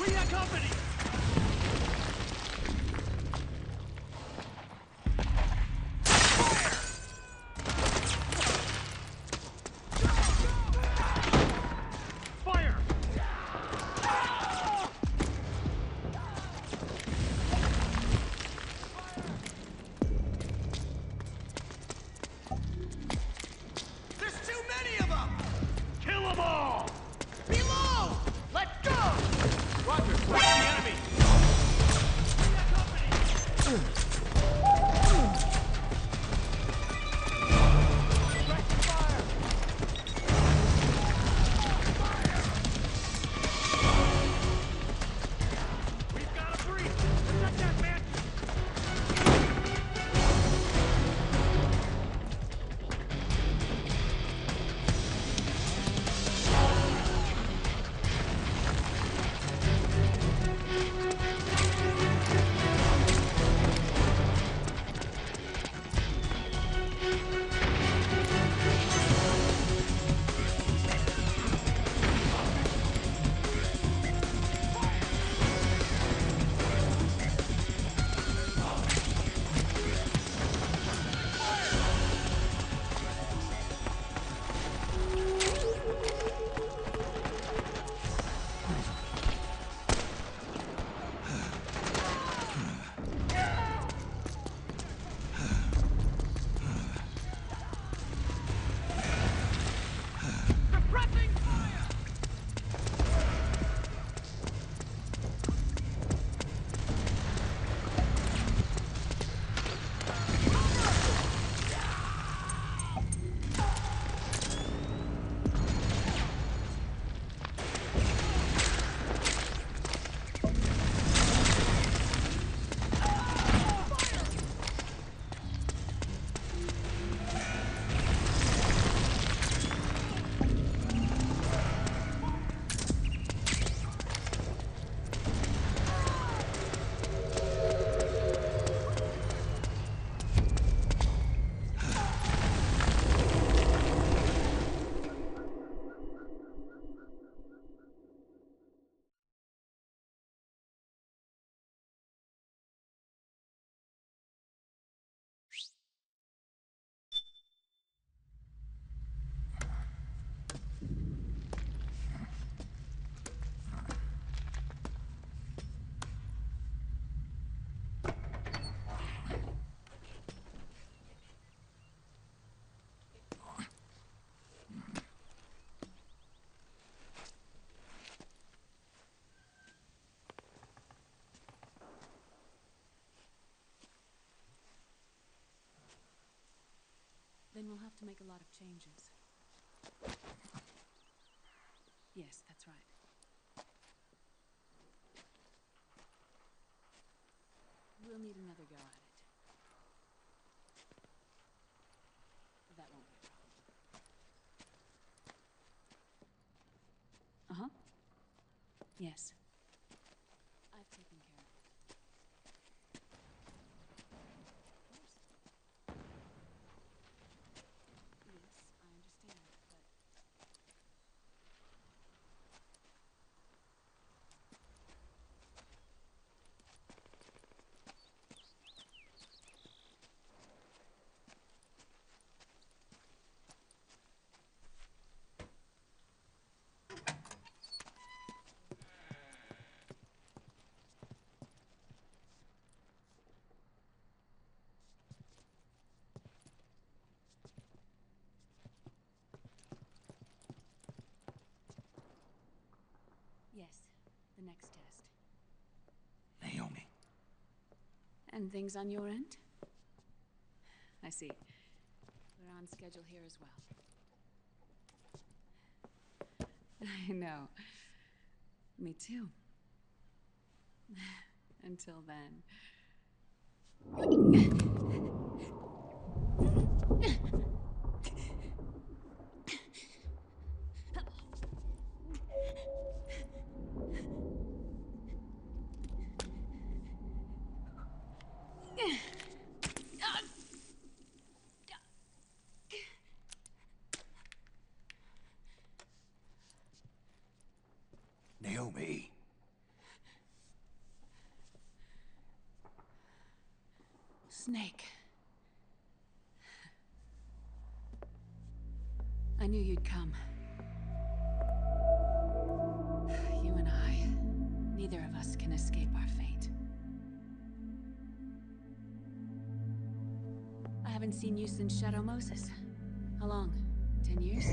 We got company! Fire! There's too many of them! Kill them all! Below! Let's go! Roger, where's the enemy? We got company! Direct fire! We've got a breach! Protect that man! Suppressing fire! Then we'll have to make a lot of changes. Yes, that's right. We'll need another go at it. That won't be a problem. Uh-huh. Yes. the next test. Naomi. And things on your end? I see. We're on schedule here as well. I know. Me too. Until then. Naomi. Snake. I knew you'd come. You and I, neither of us can escape our fate. I haven't seen you since Shadow Moses. How long? 10 years?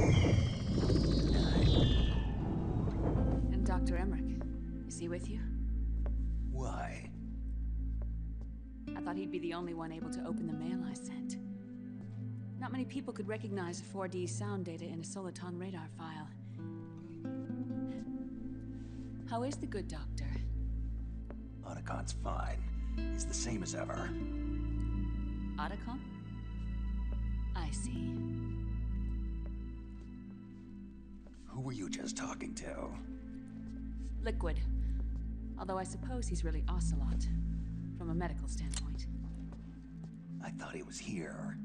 And Dr. Emmerich, is he with you? Why? I thought he'd be the only one able to open the mail I sent. Not many people could recognize 4D sound data in a soliton radar file. How is the good doctor? Otacon's fine. He's the same as ever. Otacon? I see. Who were you just talking to? Liquid. Although I suppose he's really Ocelot, from a medical standpoint. I thought he was here.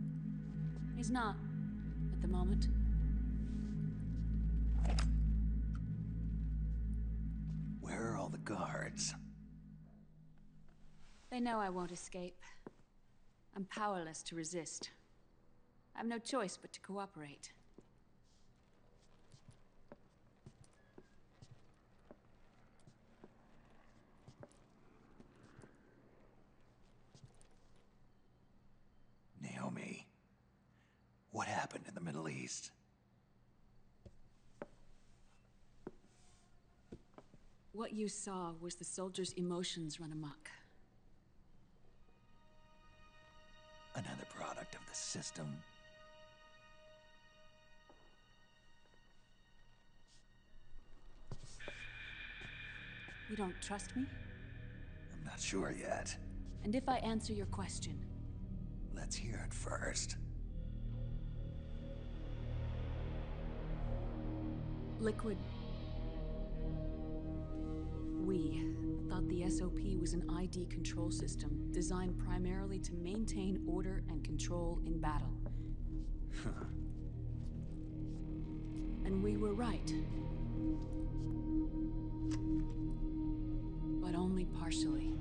He's not, at the moment. Where are all the guards? They know I won't escape. I'm powerless to resist. I have no choice but to cooperate. Naomi, what happened in the Middle East? What you saw was the soldiers' emotions run amok. Another product of the system. You don't trust me? I'm not sure yet. And if I answer your question? Let's hear it first. Liquid. We thought the SOP was an ID control system designed primarily to maintain order and control in battle. And we were right. But only partially.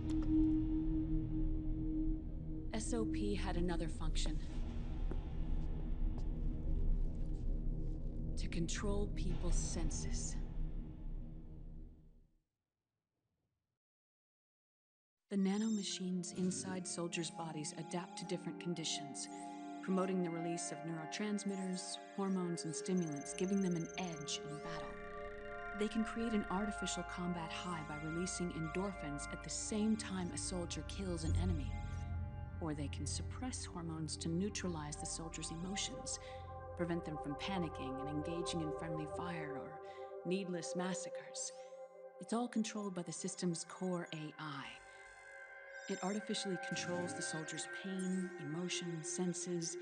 SOP had another function. To control people's senses. The nanomachines inside soldiers' bodies adapt to different conditions, promoting the release of neurotransmitters, hormones, and stimulants, giving them an edge in battle. They can create an artificial combat high by releasing endorphins at the same time a soldier kills an enemy. Or they can suppress hormones to neutralize the soldier's emotions, prevent them from panicking and engaging in friendly fire or needless massacres. It's all controlled by the system's core AI. It artificially controls the soldier's pain, emotion, senses.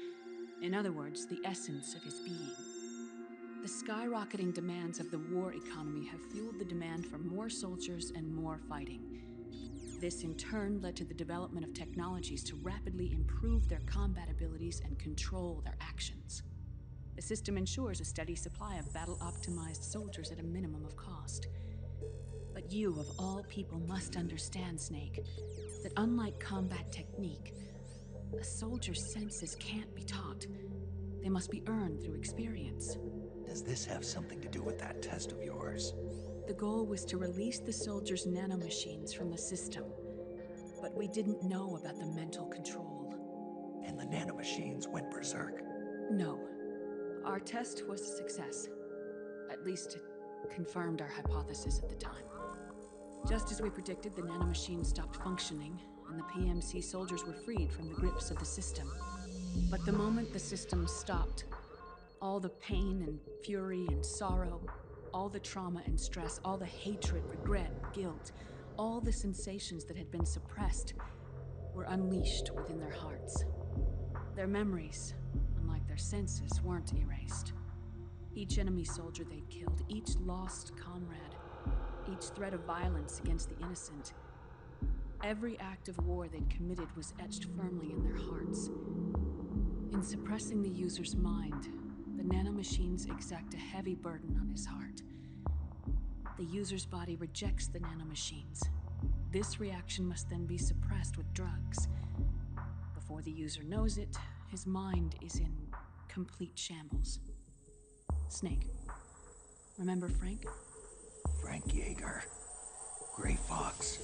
In other words, the essence of his being. The skyrocketing demands of the war economy have fueled the demand for more soldiers and more fighting. This in turn led to the development of technologies to rapidly improve their combat abilities and control their actions. The system ensures a steady supply of battle-optimized soldiers at a minimum of cost. But you, of all people, must understand, Snake, that unlike combat technique, a soldier's senses can't be taught. They must be earned through experience. Does this have something to do with that test of yours? The goal was to release the soldiers' nanomachines from the system, but we didn't know about the mental control. And the nanomachines went berserk? No. Our test was a success. At least it confirmed our hypothesis at the time. Just as we predicted, the nanomachine stopped functioning, and the PMC soldiers were freed from the grips of the system. But the moment the system stopped, all the pain and fury and sorrow, all the trauma and stress, all the hatred, regret, guilt, all the sensations that had been suppressed were unleashed within their hearts. Their memories, unlike their senses, weren't erased. Each enemy soldier they'd killed, each lost comrade, each threat of violence against the innocent, every act of war they'd committed was etched firmly in their hearts. In suppressing the user's mind, the nanomachines exact a heavy burden on his heart. The user's body rejects the nanomachines. This reaction must then be suppressed with drugs. Before the user knows it, his mind is in complete shambles. Snake. Remember Frank? Frank Yeager. Gray Fox.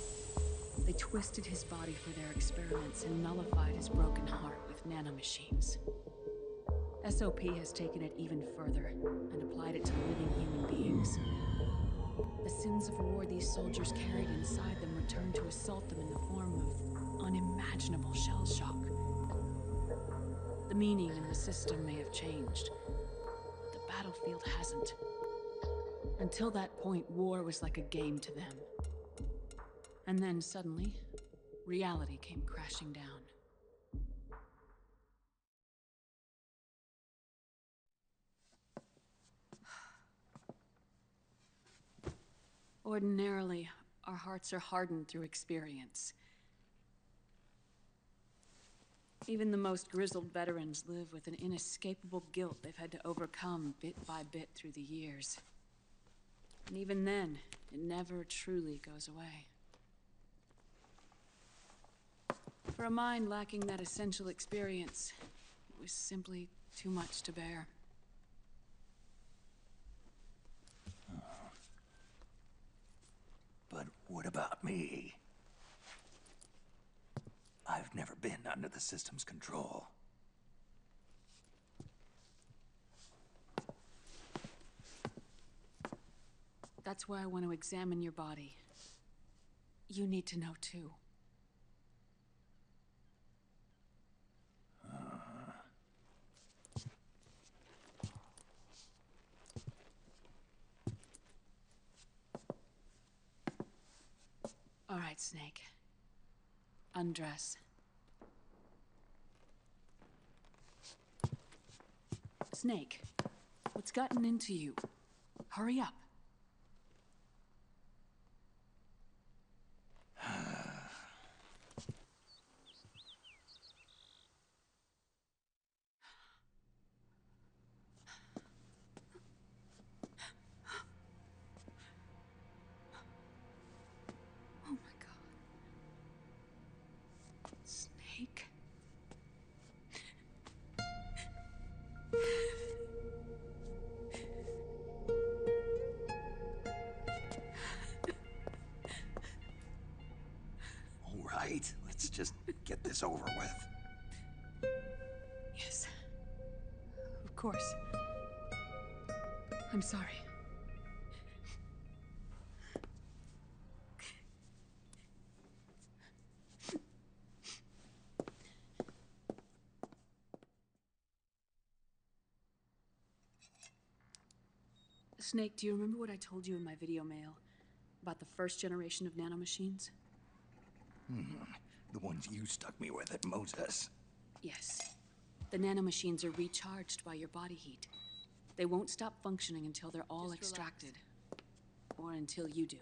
They twisted his body for their experiments and nullified his broken heart with nanomachines. SOP has taken it even further and applied it to living human beings. The sins of war these soldiers carried inside them returned to assault them in the form of unimaginable shell shock. The meaning in the system may have changed, but the battlefield hasn't. Until that point, war was like a game to them. And then suddenly, reality came crashing down. Ordinarily, our hearts are hardened through experience. Even the most grizzled veterans live with an inescapable guilt they've had to overcome bit by bit through the years. And even then, it never truly goes away. For a mind lacking that essential experience, it was simply too much to bear. But what about me? I've never been under the system's control. That's why I want to examine your body. You need to know too. All right, Snake. Undress. Snake, what's gotten into you? Hurry up. Oh my God. Snake. All right, let's just get this over with. Yes. Of course. I'm sorry. Snake, do you remember what I told you in my video mail about the first generation of nanomachines? The ones you stuck me with at Moses. Yes. The nanomachines are recharged by your body heat. They won't stop functioning until they're all extracted. Or until you do.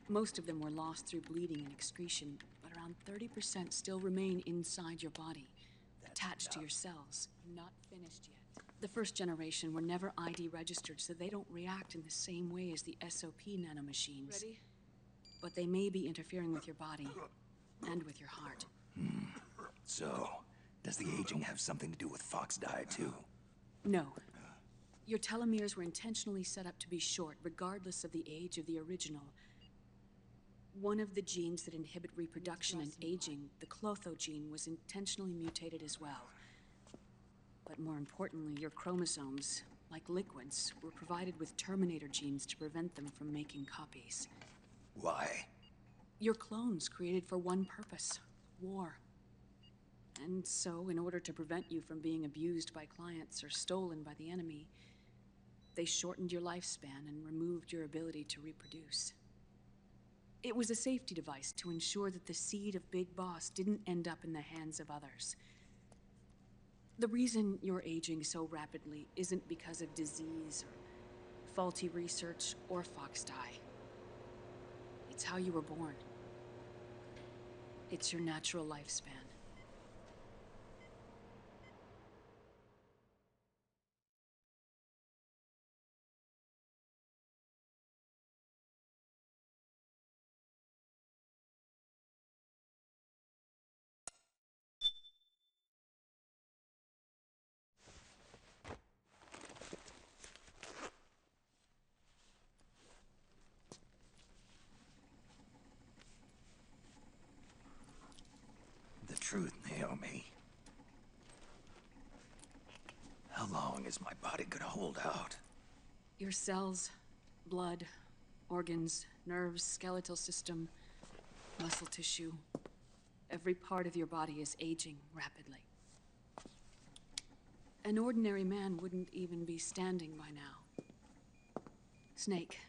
Most of them were lost through bleeding and excretion, but around 30% still remain inside your body, attached to your cells. Not finished yet. The first generation were never ID registered, so they don't react in the same way as the SOP nanomachines. Ready? But they may be interfering with your body, and with your heart. So, does the aging have something to do with Fox diet too? No. Your telomeres were intentionally set up to be short, regardless of the age of the original. One of the genes that inhibit reproduction and aging, the Clotho gene, was intentionally mutated as well. But more importantly, your chromosomes, like liquids, were provided with terminator genes to prevent them from making copies. Why? Your clones created for one purpose: war. And so, in order to prevent you from being abused by clients or stolen by the enemy, they shortened your lifespan and removed your ability to reproduce. It was a safety device to ensure that the seed of Big Boss didn't end up in the hands of others. The reason you're aging so rapidly isn't because of disease or faulty research or fox dye. It's how you were born. It's your natural lifespan. The truth, Naomi. How long is my body gonna hold out? Your cells, blood, organs, nerves, skeletal system, muscle tissue. Every part of your body is aging rapidly. An ordinary man wouldn't even be standing by now. Snake,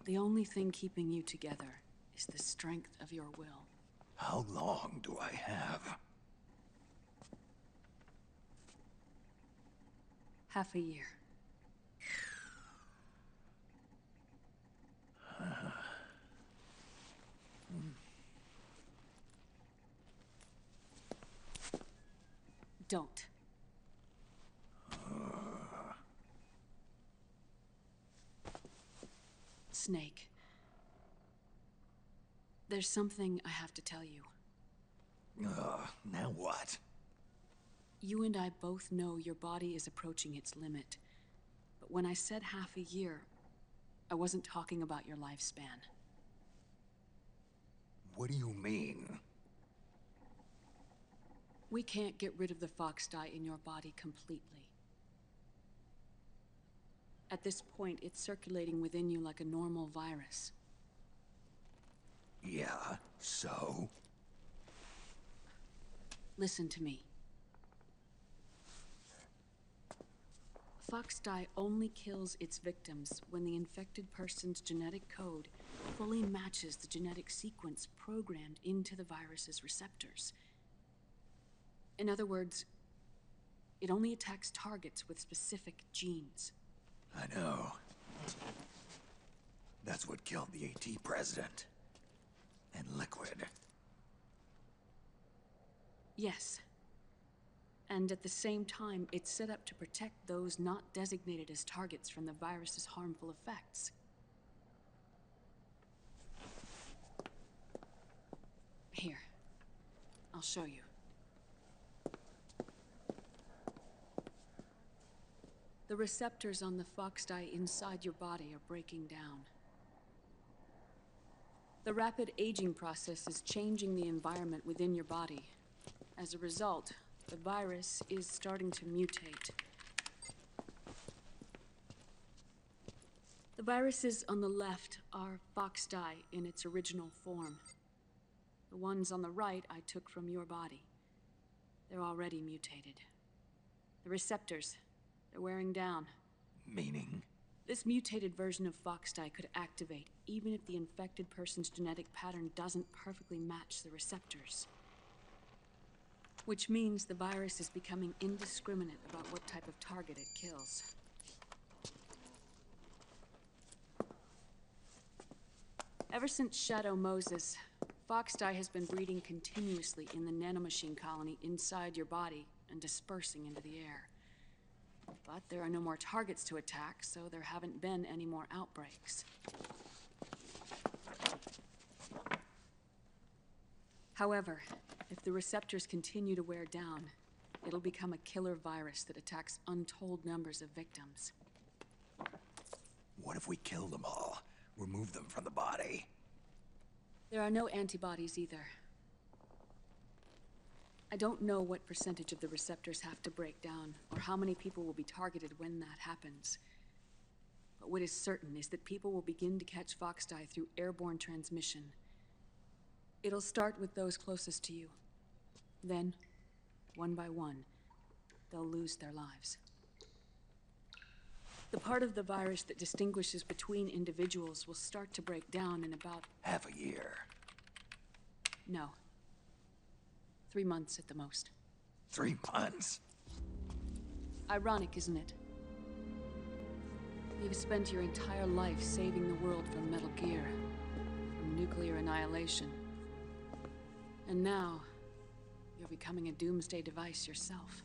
the only thing keeping you together is the strength of your will. How long do I have? Half a year. Don't. Snake. There's something I have to tell you. Now what? You and I both know your body is approaching its limit. But when I said half a year, I wasn't talking about your lifespan. What do you mean? We can't get rid of the fox dye in your body completely. At this point, it's circulating within you like a normal virus. Yeah, so? Listen to me. Fox dye only kills its victims when the infected person's genetic code fully matches the genetic sequence programmed into the virus's receptors. In other words, it only attacks targets with specific genes. I know. That's what killed the AT president. And Liquid. Yes. And at the same time, it's set up to protect those not designated as targets from the virus's harmful effects. Here, I'll show you. The receptors on the fox dye inside your body are breaking down. The rapid aging process is changing the environment within your body. As a result, the virus is starting to mutate. The viruses on the left are fox dye in its original form. The ones on the right I took from your body. They're already mutated. The receptors, they're wearing down. Meaning? This mutated version of fox dye could activate even if the infected person's genetic pattern doesn't perfectly match the receptors. Which means the virus is becoming indiscriminate about what type of target it kills. Ever since Shadow Moses, fox dye has been breeding continuously in the nanomachine colony inside your body and dispersing into the air. But there are no more targets to attack, so there haven't been any more outbreaks. However, if the receptors continue to wear down, it'll become a killer virus that attacks untold numbers of victims. What if we kill them all? Remove them from the body? There are no antibodies either. I don't know what percentage of the receptors have to break down, or how many people will be targeted when that happens. But what is certain is that people will begin to catch Foxdie through airborne transmission. It'll start with those closest to you. Then, one by one, they'll lose their lives. The part of the virus that distinguishes between individuals will start to break down in about... half a year. No. 3 months at the most. 3 months? Ironic, isn't it? You've spent your entire life saving the world from Metal Gear, from nuclear annihilation. And now, you're becoming a doomsday device yourself.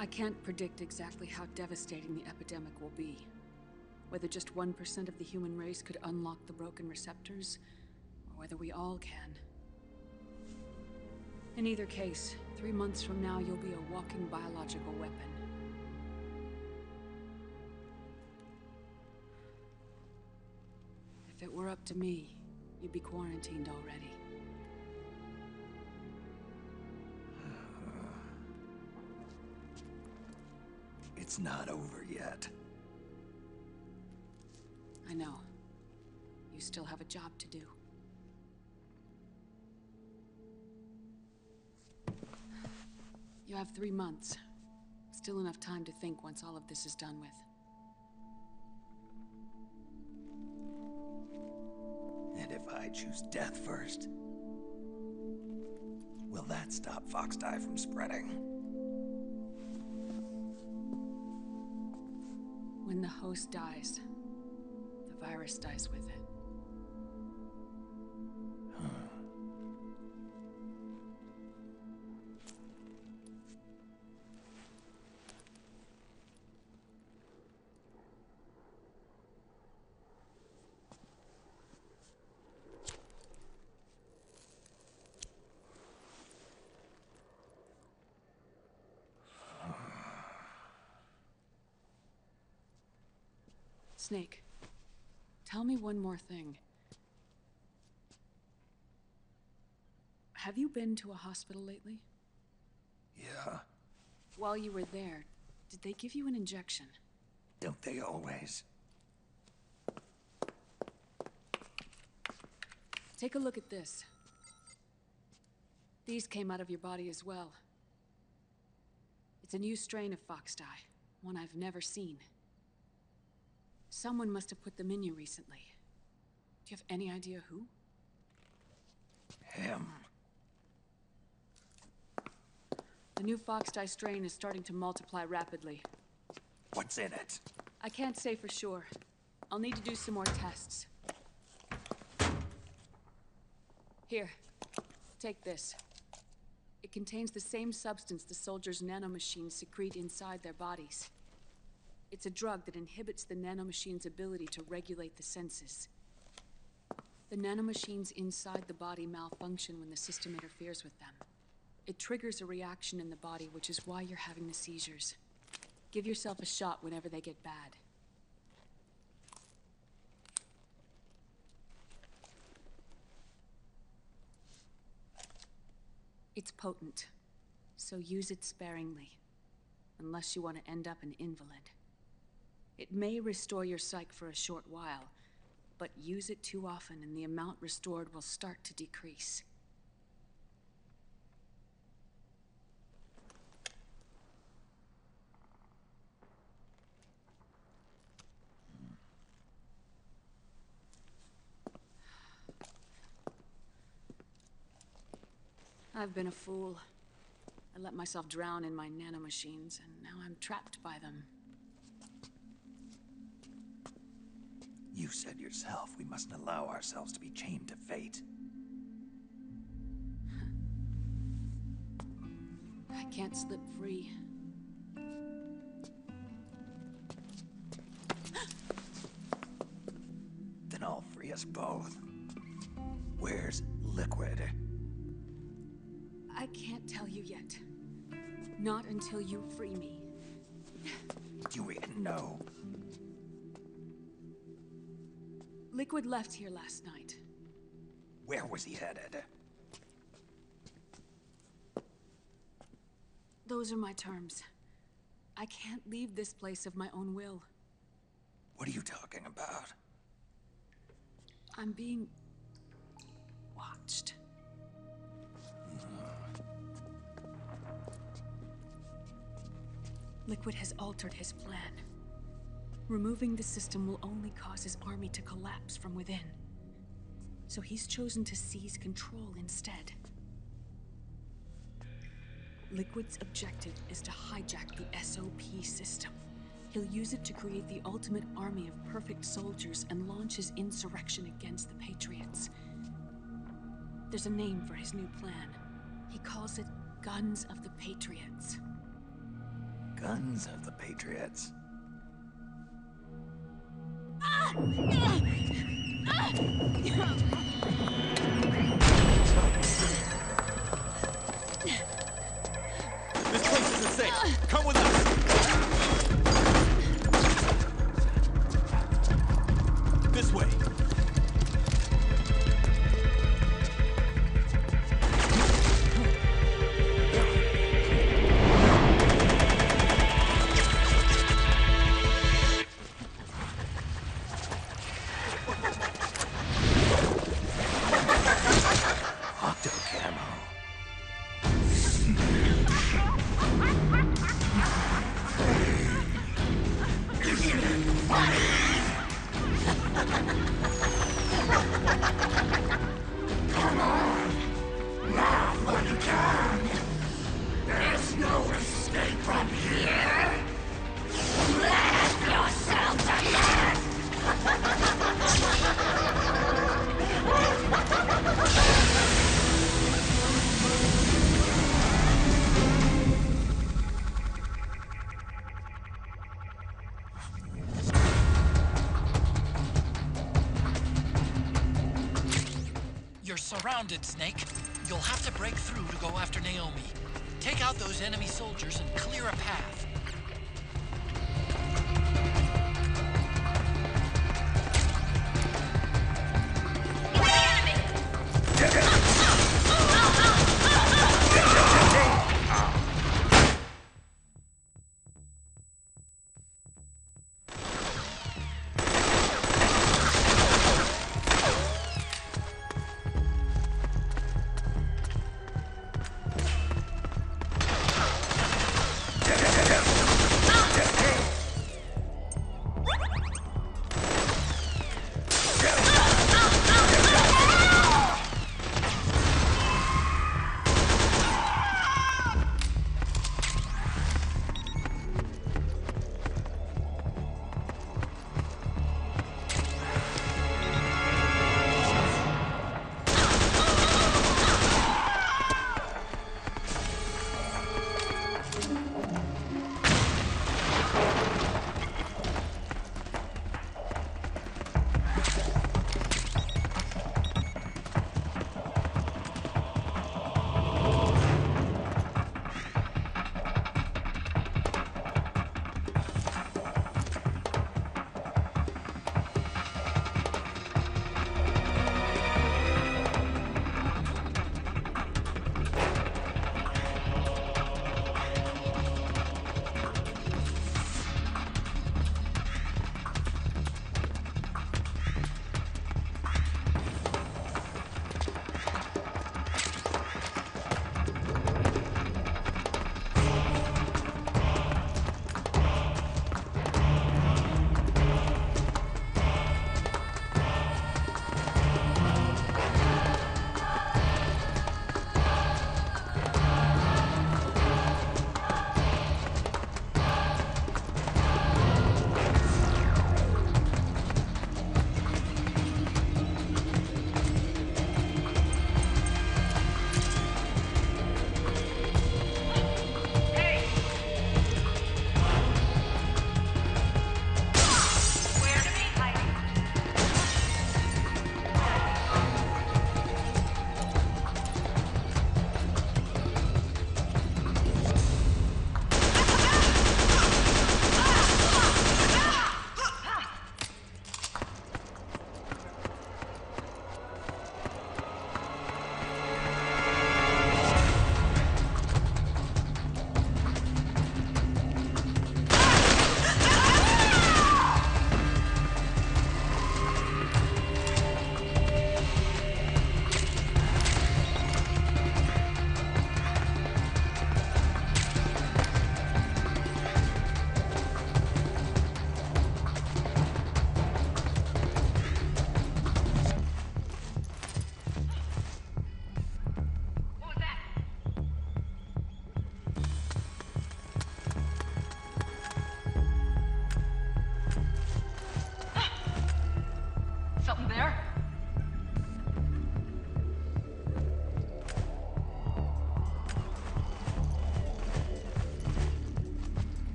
I can't predict exactly how devastating the epidemic will be. Whether just 1% of the human race could unlock the broken receptors, or whether we all can. In either case, 3 months from now, you'll be a walking biological weapon. If it were up to me, you'd be quarantined already. It's not over yet. I know. You still have a job to do. You have 3 months. Still enough time to think once all of this is done with. And if I choose death first, will that stop Foxdie from spreading? When the host dies, the virus dies with it. Snake, tell me one more thing. Have you been to a hospital lately? Yeah. While you were there, did they give you an injection? Don't they always? Take a look at this. These came out of your body as well. It's a new strain of Foxdie, one I've never seen. Someone must have put them in you recently. Do you have any idea who? Him. The new Foxdie strain is starting to multiply rapidly. What's in it? I can't say for sure. I'll need to do some more tests. Here, take this. It contains the same substance the soldiers' nanomachines secrete inside their bodies. It's a drug that inhibits the nanomachine's ability to regulate the senses. The nanomachines inside the body malfunction when the system interferes with them. It triggers a reaction in the body, which is why you're having the seizures. Give yourself a shot whenever they get bad. It's potent, so use it sparingly, unless you want to end up an invalid. It may restore your psyche for a short while, but use it too often and the amount restored will start to decrease. I've been a fool. I let myself drown in my nanomachines, and now I'm trapped by them. You said yourself we mustn't allow ourselves to be chained to fate. I can't slip free. Then I'll free us both. Where's Liquid? I can't tell you yet. Not until you free me. Do you even know? Liquid left here last night. Where was he headed? Those are my terms. I can't leave this place of my own will. What are you talking about? I'm being watched. Liquid has altered his plan. Removing the system will only cause his army to collapse from within. So he's chosen to seize control instead. Liquid's objective is to hijack the SOP system. He'll use it to create the ultimate army of perfect soldiers and launch his insurrection against the Patriots. There's a name for his new plan. He calls it Guns of the Patriots. Guns of the Patriots. This place isn't safe. Come with us. This way. Surrounded, Snake. You'll have to break through to go after Naomi. Take out those enemy soldiers and clear a path.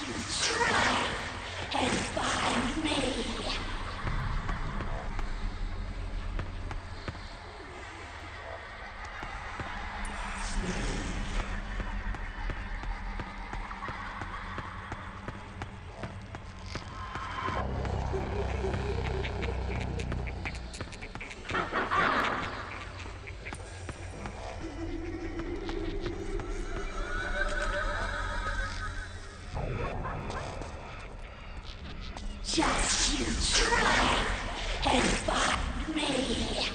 Try and find me. Just you try and find me.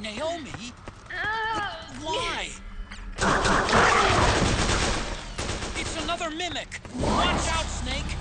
Naomi? Why? It's another mimic! Watch out, Snake!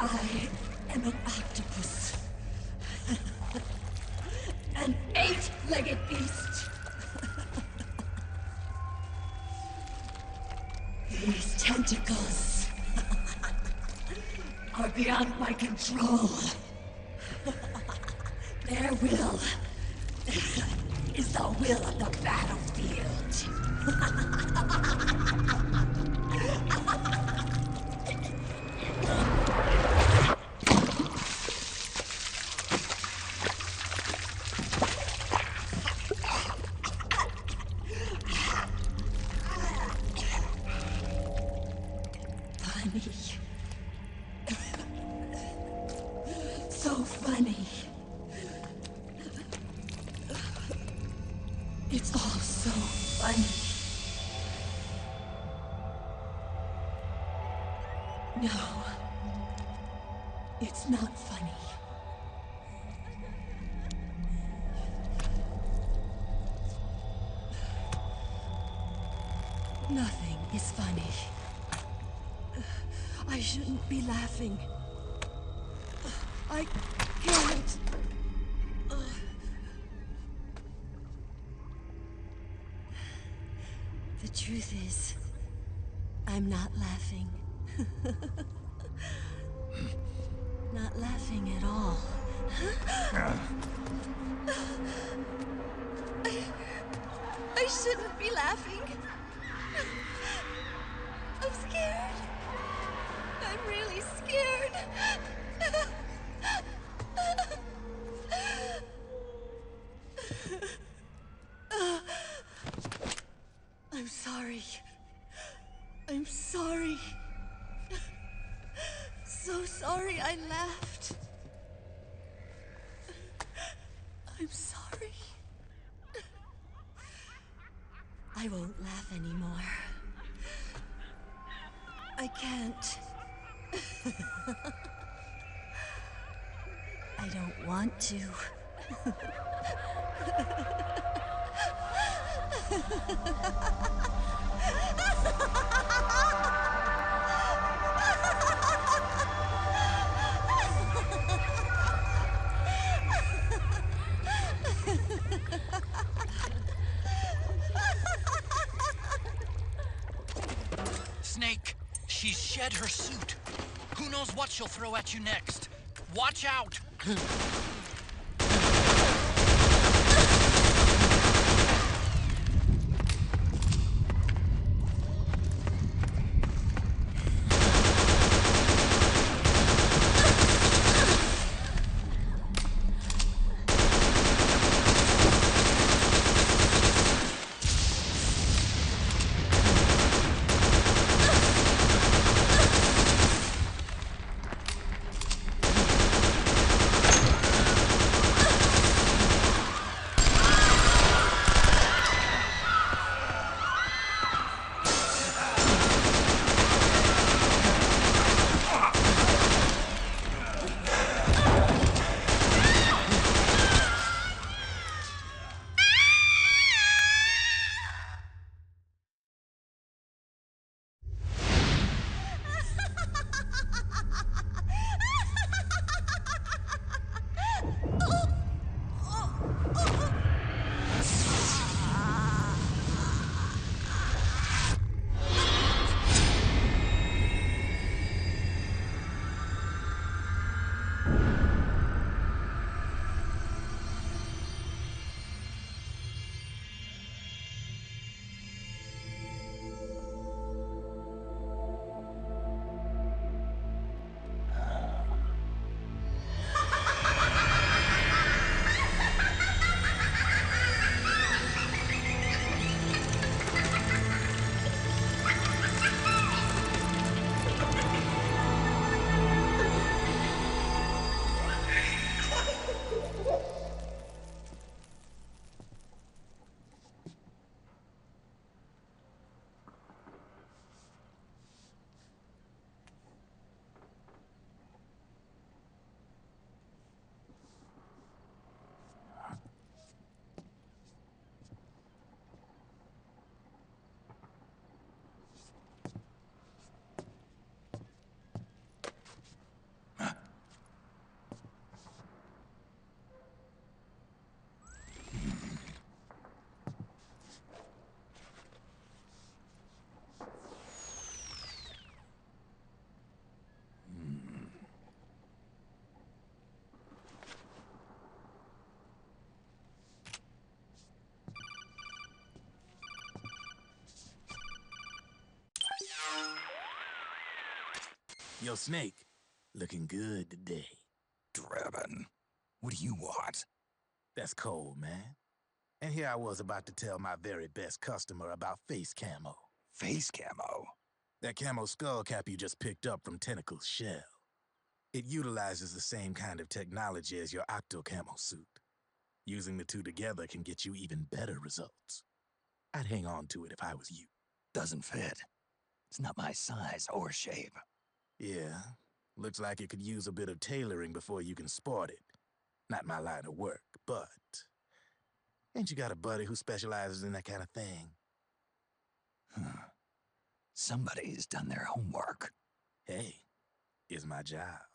I am an octopus. An 8-legged beast. These tentacles are beyond my control. Their will is the will of the battlefield. So funny. It's all so funny. No, it's not funny. Nothing is funny. I shouldn't be laughing. I can't. The truth is, I'm not laughing. Not laughing at all. I shouldn't be laughing. I'm scared. I'm really scared. I'm sorry. I'm sorry. So sorry I laughed. I'm sorry. I won't laugh anymore. I can't. I don't want to. She's shed her suit. Who knows what she'll throw at you next? Watch out! Yo, Snake, looking good today. Driven. What do you want? That's cold, man. And here I was about to tell my very best customer about face camo. Face camo? That camo skull cap you just picked up from Tentacle's shell. It utilizes the same kind of technology as your octo camo suit. Using the two together can get you even better results. I'd hang on to it if I was you. Doesn't fit. It's not my size or shape. Yeah, looks like it could use a bit of tailoring before you can sport it. Not my line of work, but... Ain't you got a buddy who specializes in that kind of thing? Somebody's done their homework. Hey, it's my job.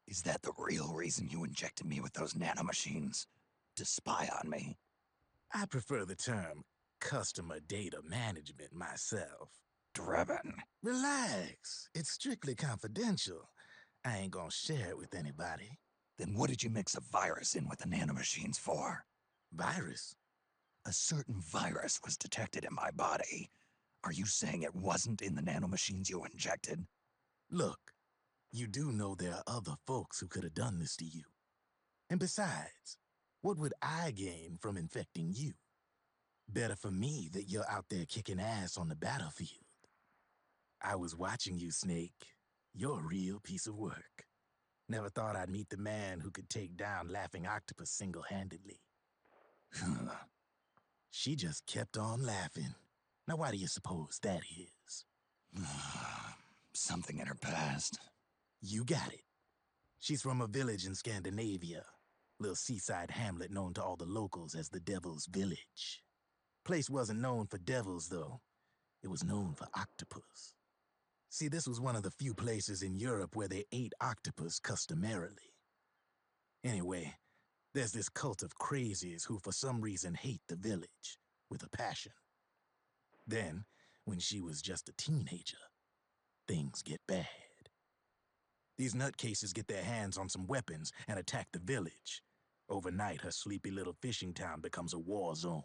Is that the real reason you injected me with those nanomachines? To spy on me? I prefer the term customer data management myself. Driven. Relax. It's strictly confidential. I ain't gonna share it with anybody. Then what did you mix a virus in with the nanomachines for? Virus? A certain virus was detected in my body. Are you saying it wasn't in the nanomachines you injected? Look, you do know there are other folks who could have done this to you. And besides, what would I gain from infecting you? Better for me that you're out there kicking ass on the battlefield. I was watching you, Snake. You're a real piece of work. Never thought I'd meet the man who could take down Laughing Octopus single-handedly. She just kept on laughing. Now why do you suppose that is? Something in her past. You got it. She's from a village in Scandinavia. Little seaside hamlet known to all the locals as the Devil's Village. Place wasn't known for devils, though. It was known for octopus. See, this was one of the few places in Europe where they ate octopus customarily. Anyway, there's this cult of crazies who for some reason hate the village with a passion. Then, when she was just a teenager, things get bad. These nutcases get their hands on some weapons and attack the village. Overnight, her sleepy little fishing town becomes a war zone.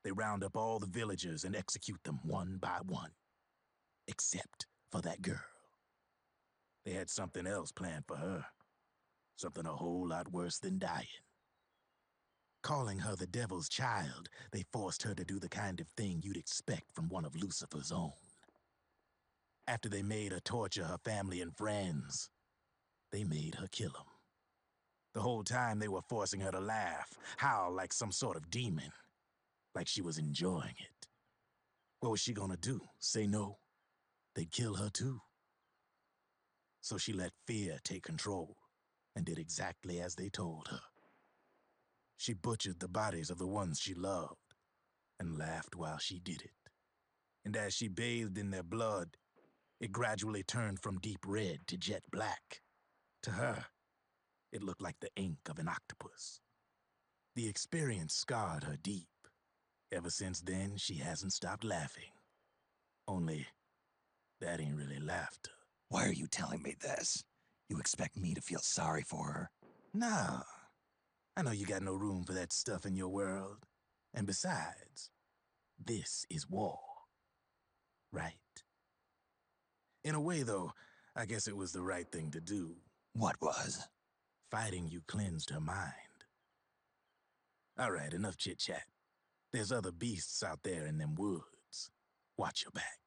They round up all the villagers and execute them one by one. Except for that girl. They had something else planned for her. Something a whole lot worse than dying. Calling her the devil's child, they forced her to do the kind of thing you'd expect from one of Lucifer's own. After they made her torture her family and friends, they made her kill them. The whole time they were forcing her to laugh, howl like some sort of demon. Like she was enjoying it. What was she gonna do? Say no? They'd kill her too. So she let fear take control and did exactly as they told her. She butchered the bodies of the ones she loved and laughed while she did it. And as she bathed in their blood, it gradually turned from deep red to jet black. To her, it looked like the ink of an octopus. The experience scarred her deep. Ever since then, she hasn't stopped laughing. Only, that ain't really laughter. Why are you telling me this? You expect me to feel sorry for her? Nah. I know you got no room for that stuff in your world. And besides, this is war. Right? In a way, though, I guess it was the right thing to do. What was? Fighting you cleansed her mind. All right, enough chit-chat. There's other beasts out there in them woods. Watch your back.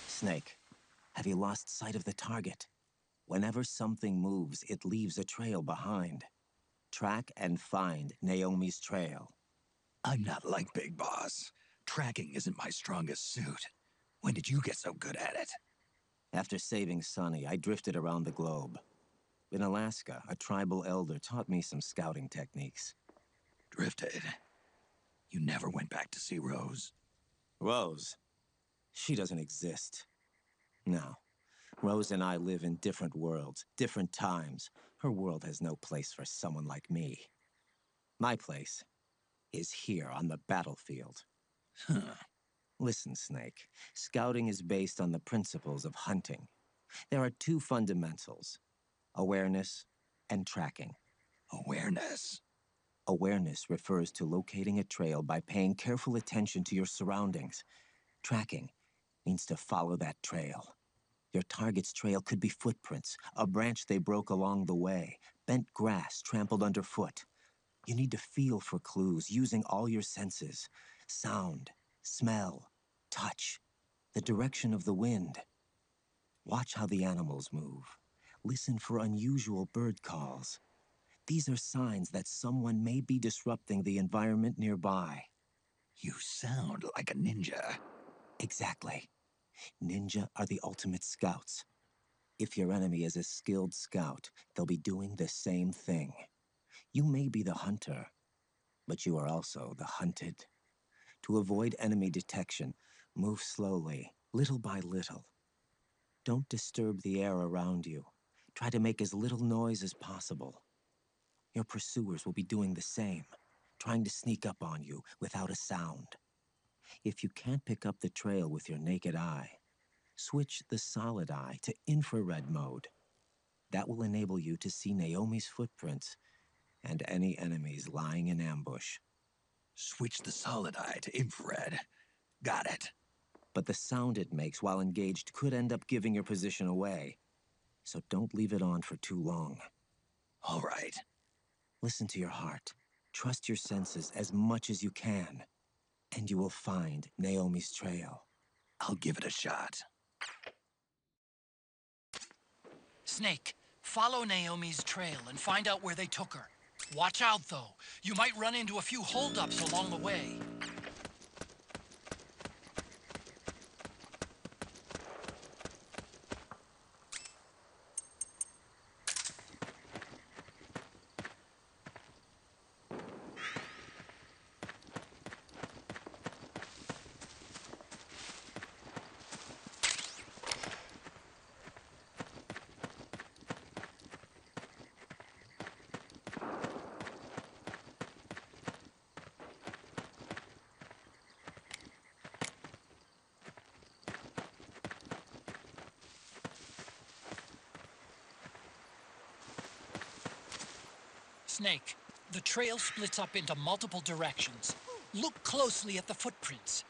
Snake, have you lost sight of the target? Whenever something moves, it leaves a trail behind. Track and find Naomi's trail. I'm not like Big Boss. Tracking isn't my strongest suit. When did you get so good at it? After saving Sonny, I drifted around the globe. In Alaska, a tribal elder taught me some scouting techniques. Drifted? You never went back to see Rose? Rose? She doesn't exist. No. Rose and I live in different worlds, different times. Her world has no place for someone like me. My place is here on the battlefield. Huh. Listen, Snake. Scouting is based on the principles of hunting. There are two fundamentals: awareness and tracking. Awareness? Awareness refers to locating a trail by paying careful attention to your surroundings. Tracking means to follow that trail. Your target's trail could be footprints, a branch they broke along the way, bent grass trampled underfoot. You need to feel for clues using all your senses: sound, smell, touch, the direction of the wind. Watch how the animals move. Listen for unusual bird calls. These are signs that someone may be disrupting the environment nearby. You sound like a ninja. Exactly. Ninja are the ultimate scouts. If your enemy is a skilled scout, they'll be doing the same thing. You may be the hunter, but you are also the hunted. To avoid enemy detection, move slowly, little by little. Don't disturb the air around you. Try to make as little noise as possible. Your pursuers will be doing the same, trying to sneak up on you without a sound. If you can't pick up the trail with your naked eye, switch the solid eye to infrared mode. That will enable you to see Naomi's footprints and any enemies lying in ambush. Switch the solid eye to infrared. Got it. But the sound it makes while engaged could end up giving your position away. So don't leave it on for too long. All right. Listen to your heart. Trust your senses as much as you can. And you will find Naomi's trail. I'll give it a shot. Snake, follow Naomi's trail and find out where they took her. Watch out, though. You might run into a few holdups along the way. Snake, the trail splits up into multiple directions. Look closely at the footprints.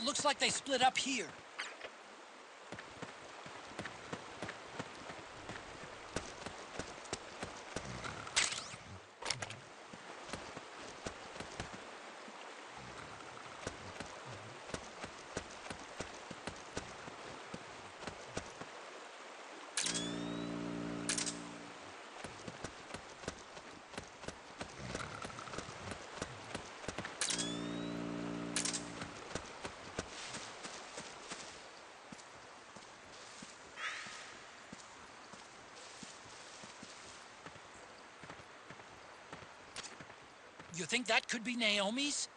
Looks like they split up here. You think that could be Naomi's?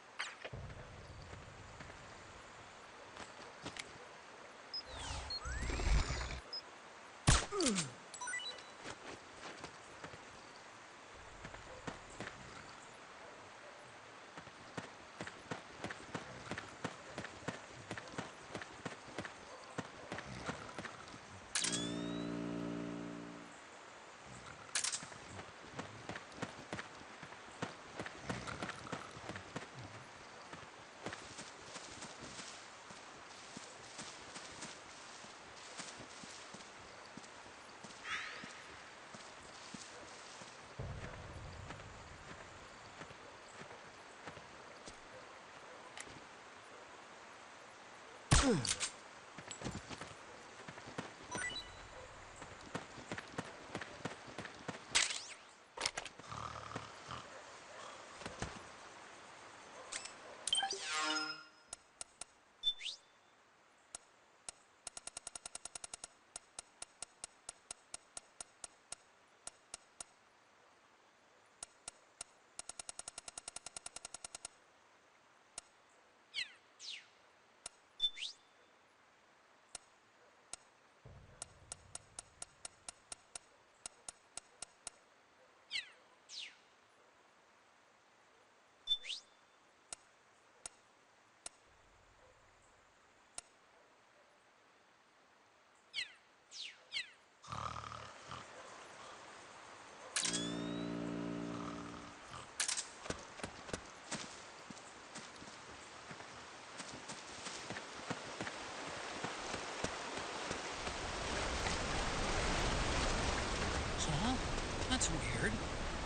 That's weird.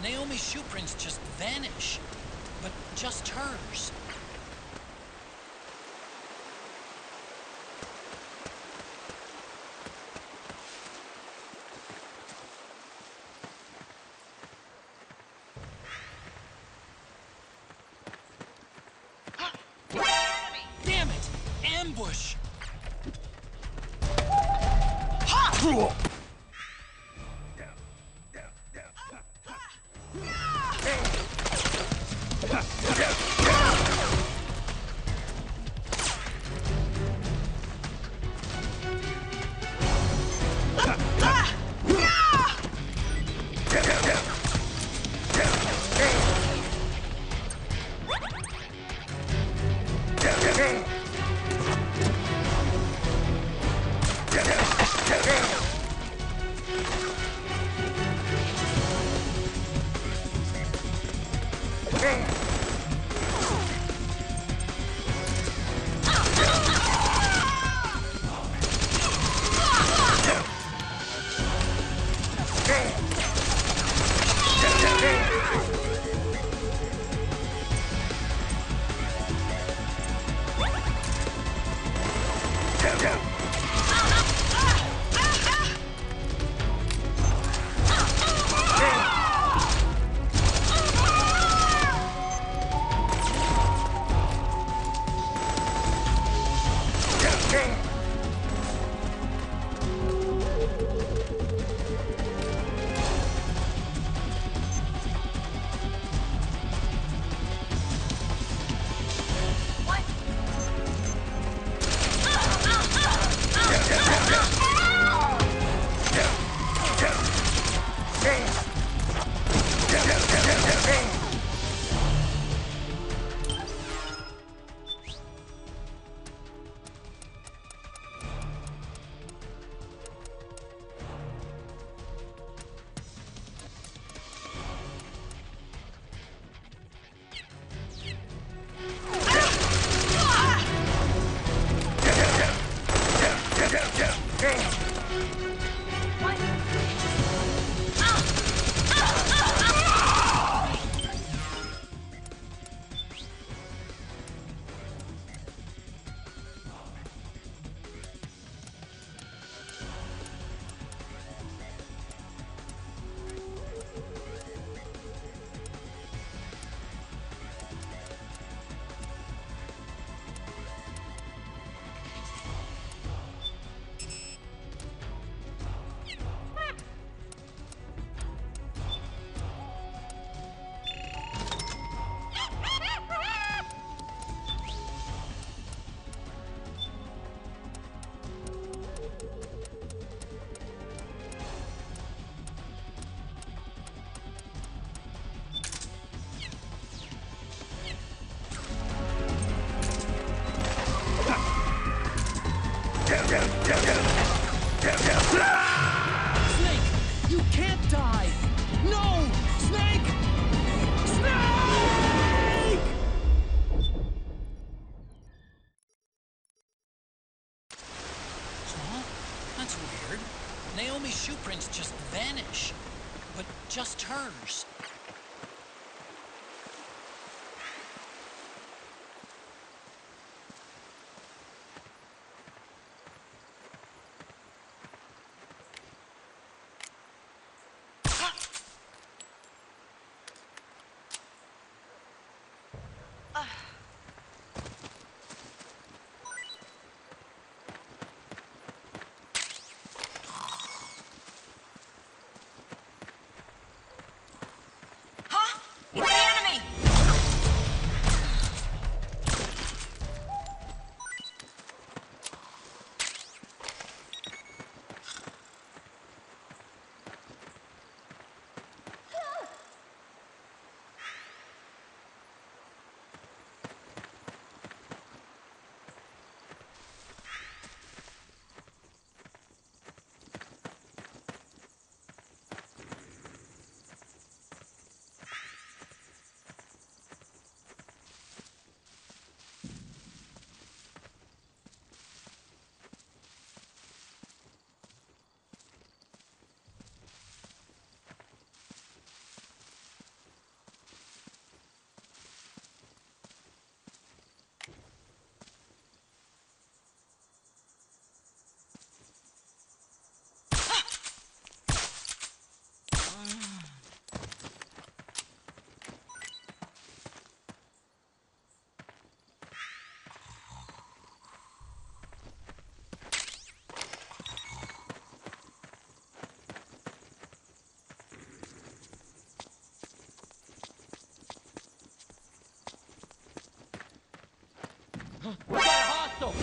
Naomi's shoe prints just vanish. But just hers. Damn it! Ambush! Ha! Snake, you can't die! No! Snake! Snake! Huh? That's weird. Naomi's shoe prints just vanish. But just hers. We got a hostile!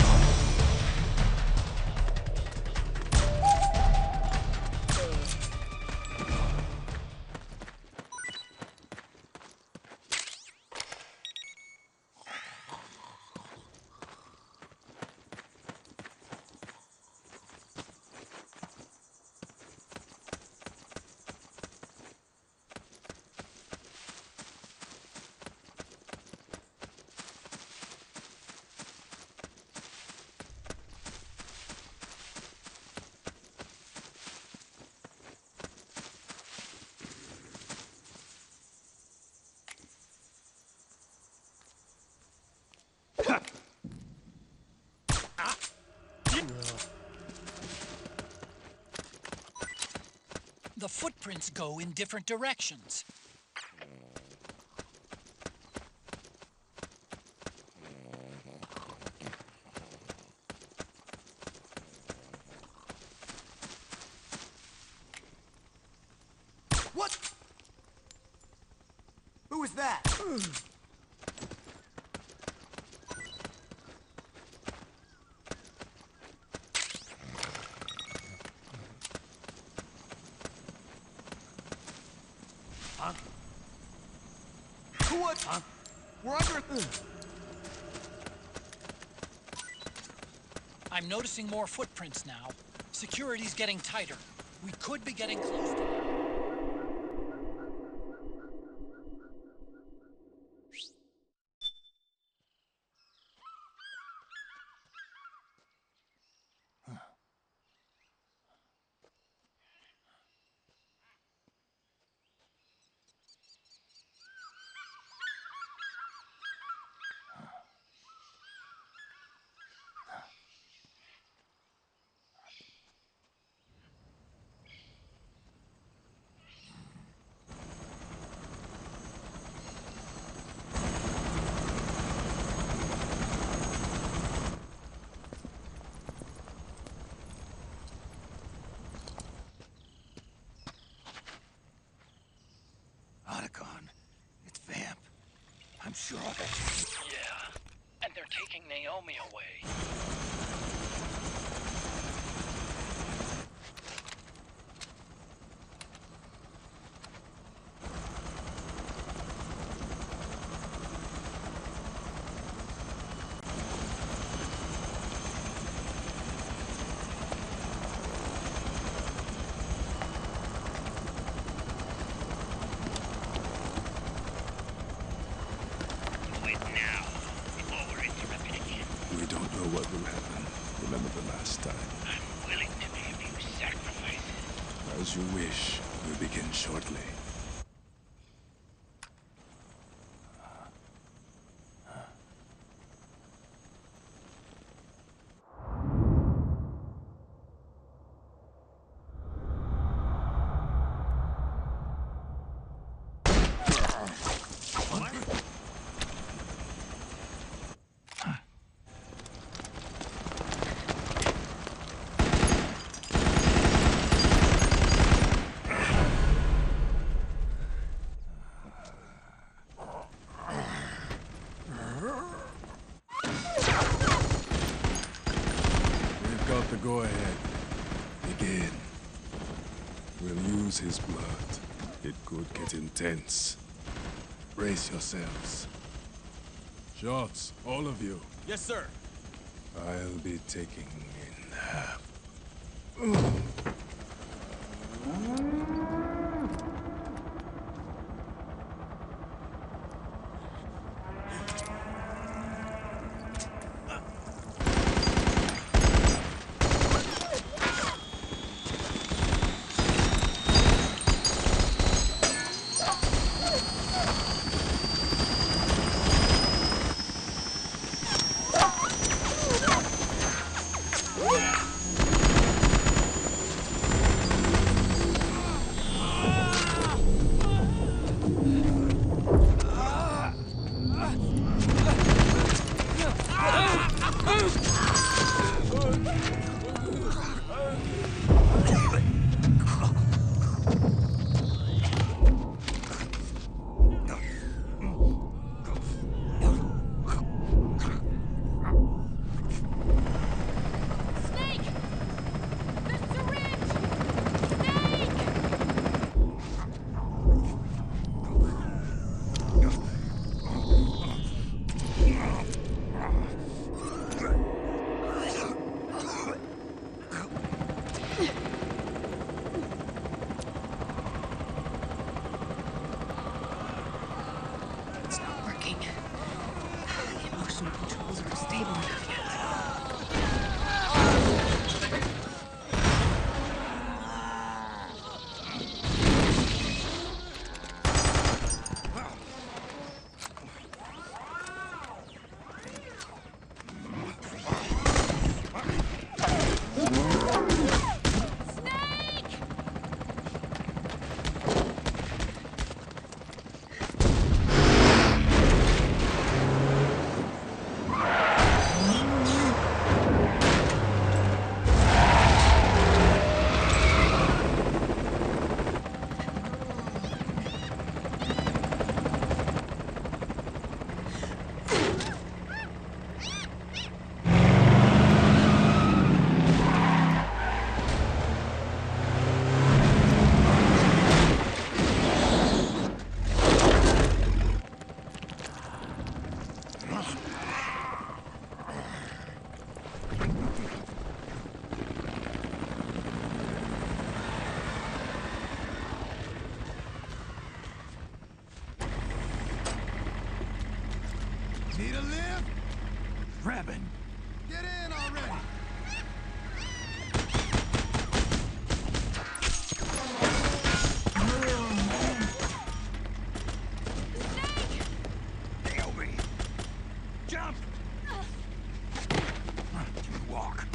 The footprints go in different directions. What? Who is that? Huh? What? Huh? We're under... I'm noticing more footprints now. Security's getting tighter. We could be getting close to... I'm sure of it. Yeah, and they're taking Naomi away. What will happen? Remember the last time. I'm willing to be a few sacrifices. As you wish. We'll begin shortly. Go ahead. Begin. We'll use his blood. It could get intense. Brace yourselves. Shots, all of you. Yes, sir. I'll be taking in half. Get in already! Nail me! Jump! Walk.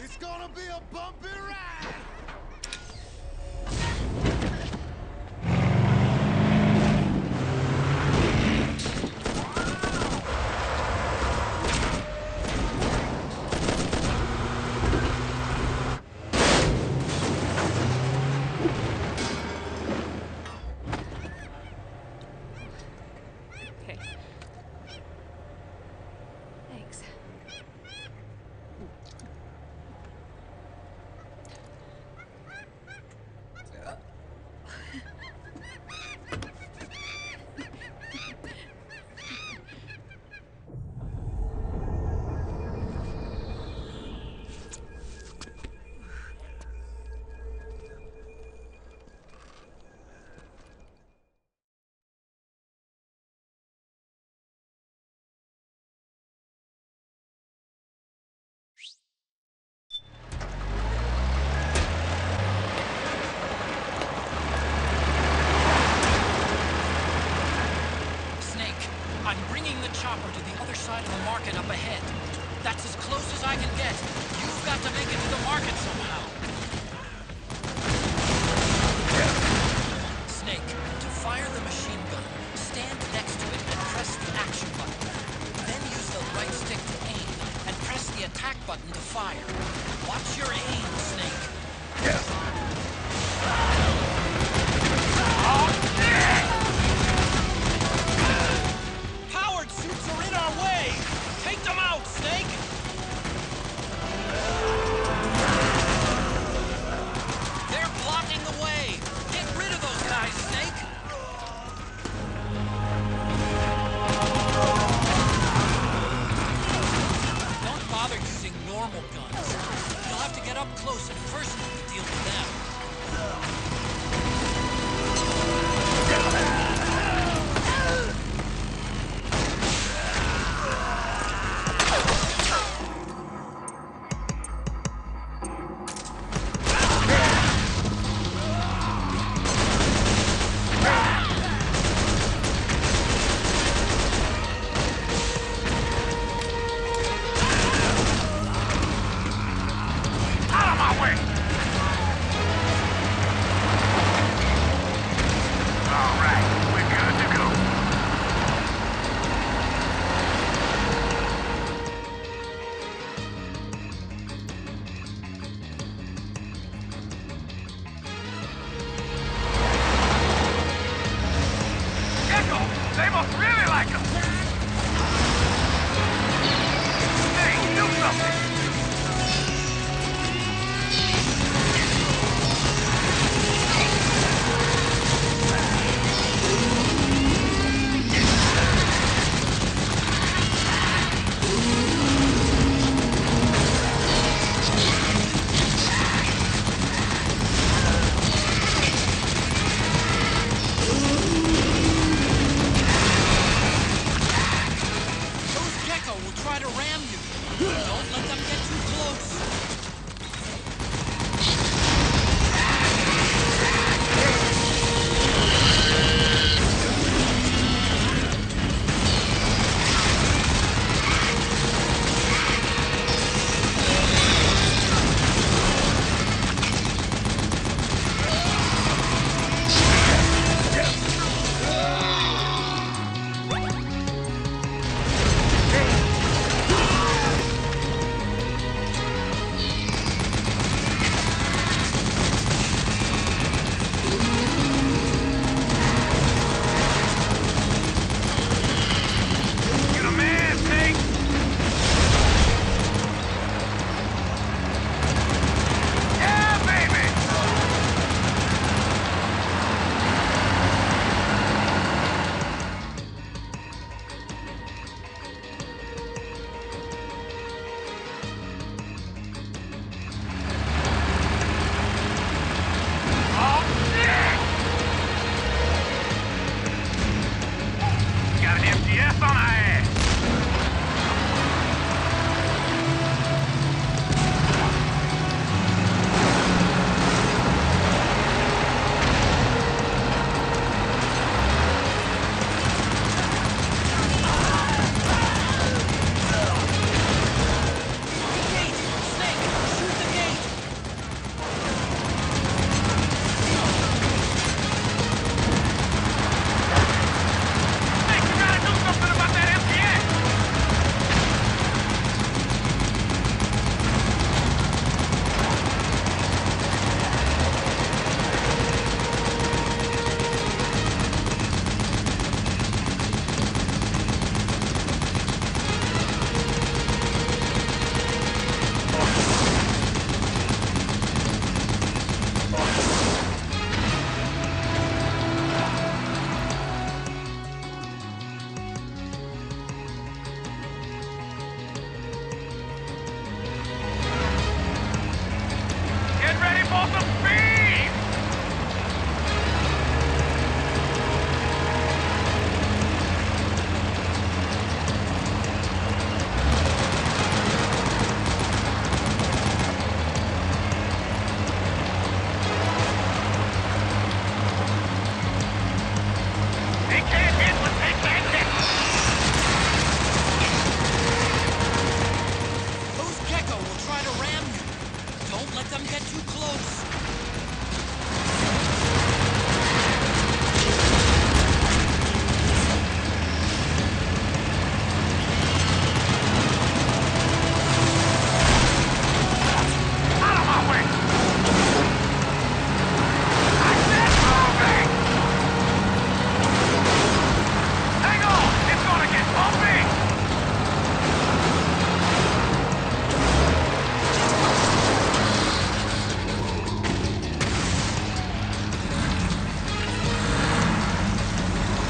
It's gonna be a bumpy ride! Okay. Thanks. Snake, I'm bringing the chopper to the other side of the market up ahead. That's as close as I can get. You've got to make it to the market somehow. Snake, to fire the machine gun, stand next to it and press the action button. Then use the right stick to aim and press the attack button to fire. Watch your aim, Snake. Powered suits are in our way! Take them out, Snake!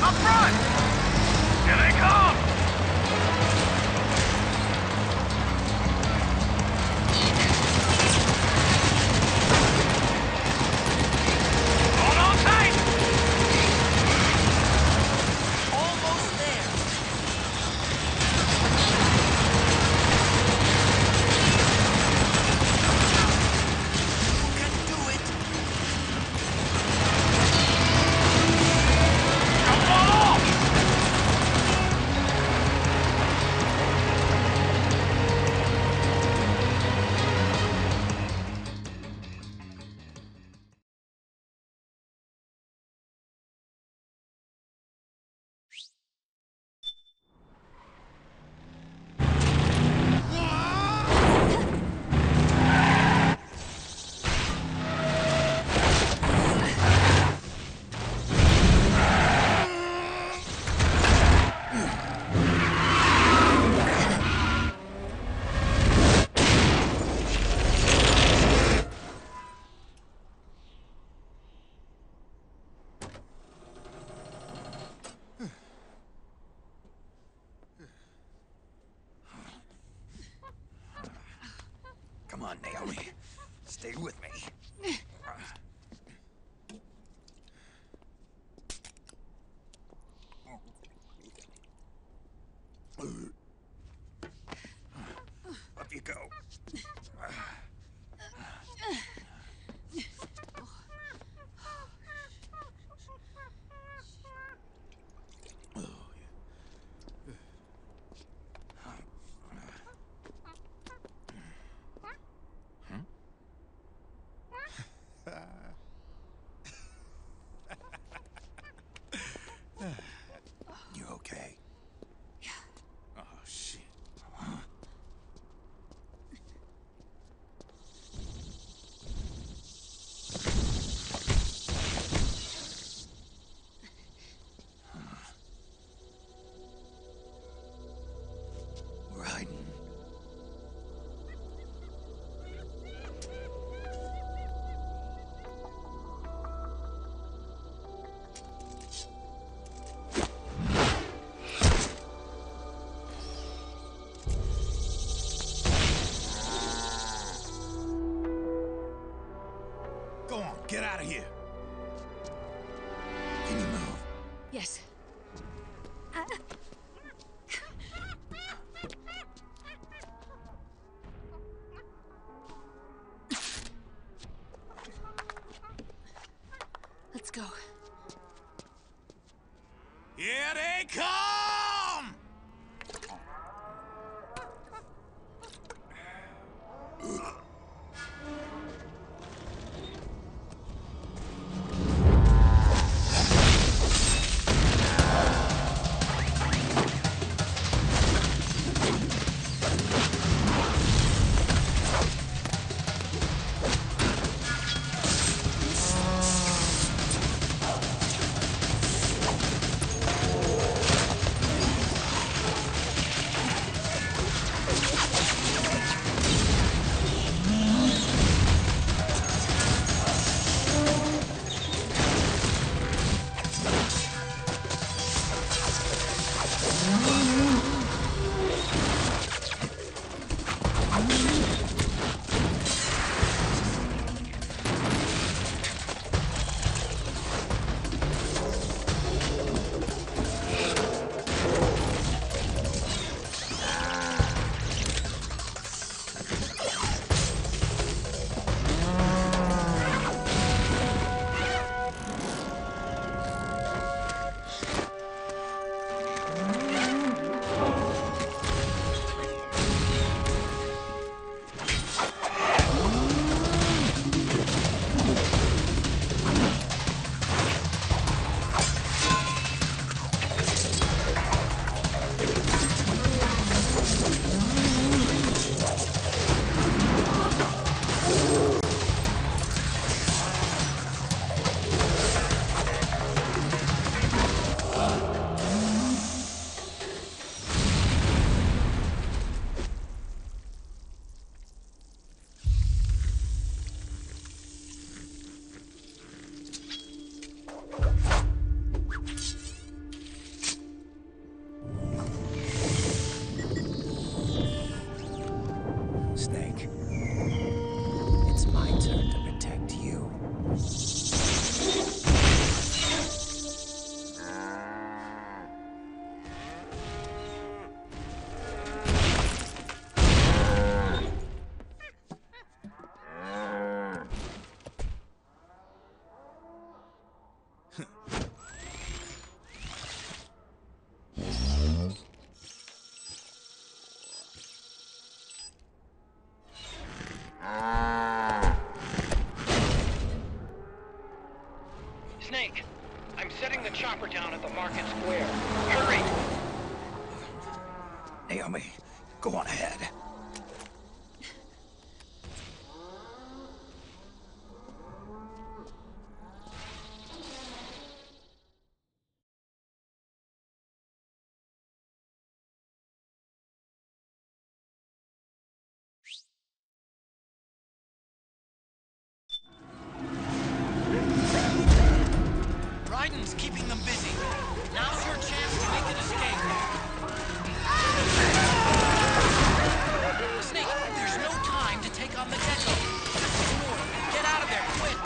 Up front! Here they come! Hold on tight! Almost there. You can do it. Don't fall off! Come on, Naomi. Stay with me. Up you go. You okay? Oh, shit. We're hiding. Go on, get out of here. Can you move? Yes. Let's go. Here they come! Snake, I'm setting the chopper down at the market square. Hurry! Naomi, go on ahead. Raiden's keeping them busy. Now's your chance to make an escape. Snake, there's no time to take on the gecko. Just ignore it. Get out of there, quick!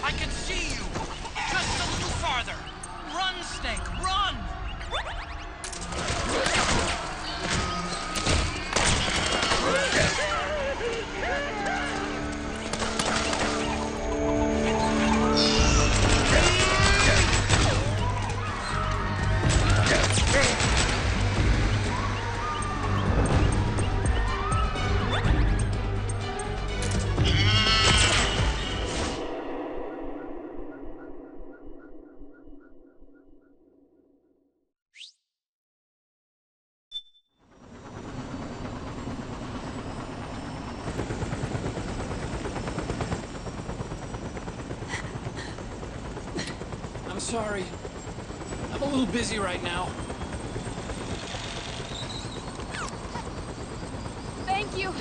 I can see you! Just a little farther! Run, Snake, run! I'm sorry. I'm a little busy right now. Thank you.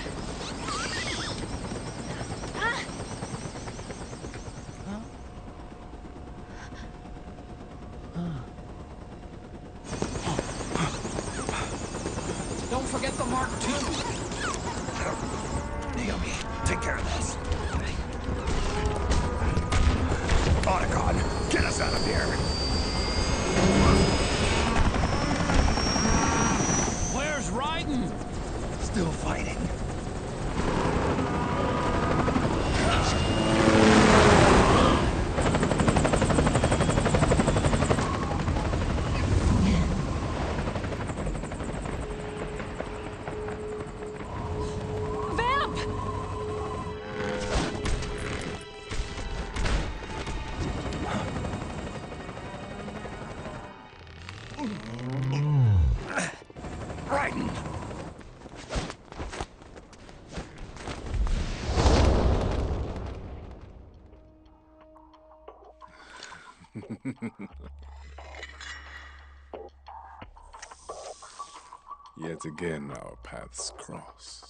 Don't forget the Mark II. Naomi, take care of this. Otacon, get us out of here. Where's Raiden? Still fighting. Raiden! Yet again, our paths cross.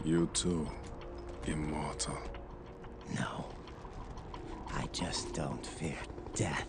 You too, immortal. No. I just don't fear death.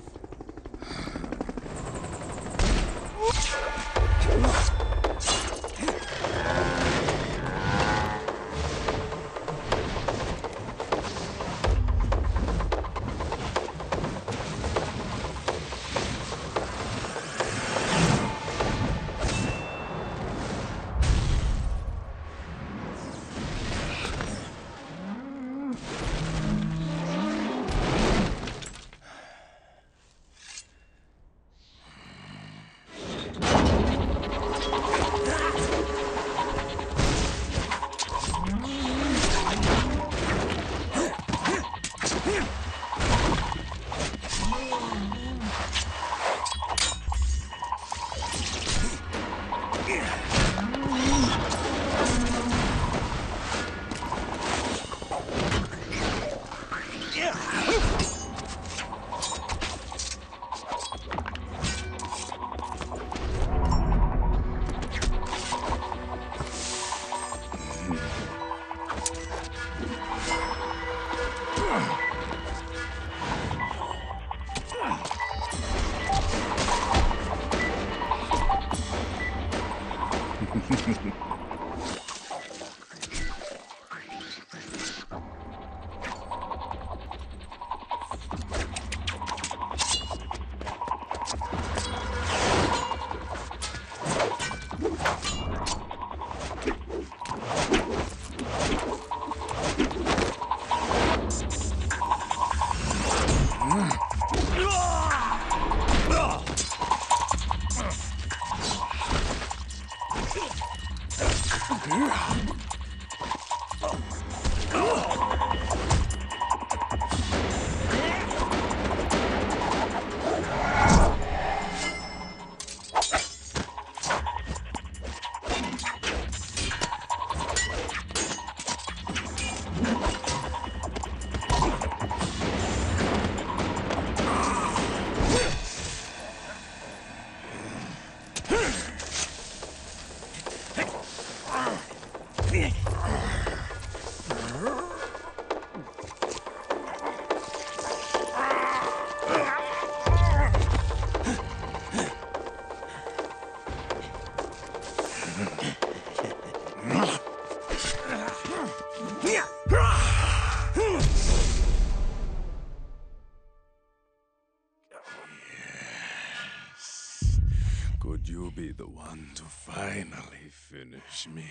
Could you be the one to finally finish me?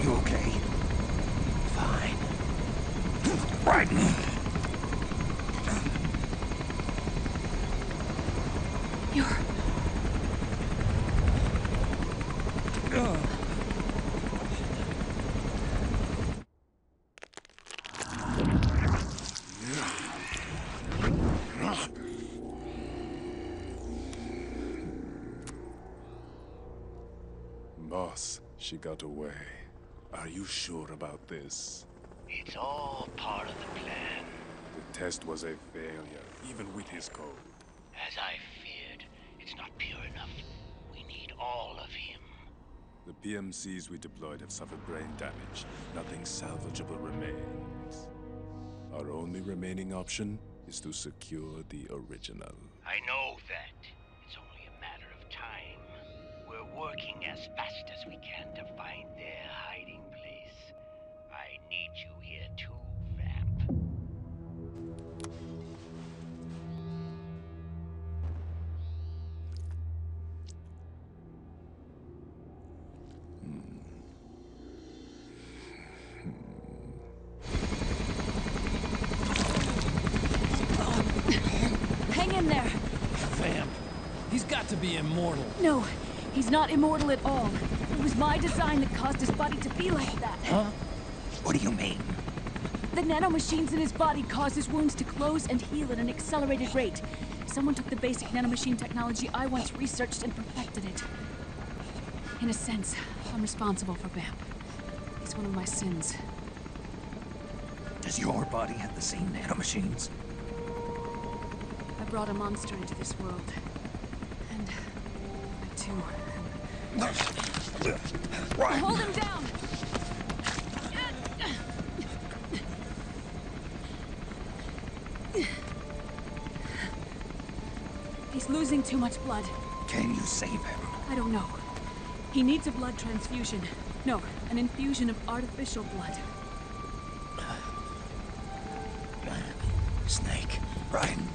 You okay? Fine. Right. Boss, she got away. Are you sure about this? It's all part of the plan. The test was a failure, even with his code. As I feared, it's not pure enough. We need all of him. The PMCs we deployed have suffered brain damage. Nothing salvageable remains. Our only remaining option is to secure the original. I know that. It's only a matter of time. We're working as fast as we can to find their hiding place. I need you here too, Vamp. Hang in there. Vamp. He's got to be immortal. No, he's not immortal at all. It was my design that caused his body to be like that. Huh? What do you mean? The nanomachines in his body cause his wounds to close and heal at an accelerated rate. Someone took the basic nanomachine technology I once researched and perfected it. In a sense, I'm responsible for Vamp. It's one of my sins. Does your body have the same nanomachines? I brought a monster into this world. And I too Right. Hold him down! He's losing too much blood. Can you save him? I don't know. He needs a blood transfusion. No, an infusion of artificial blood. Snake, Ryan.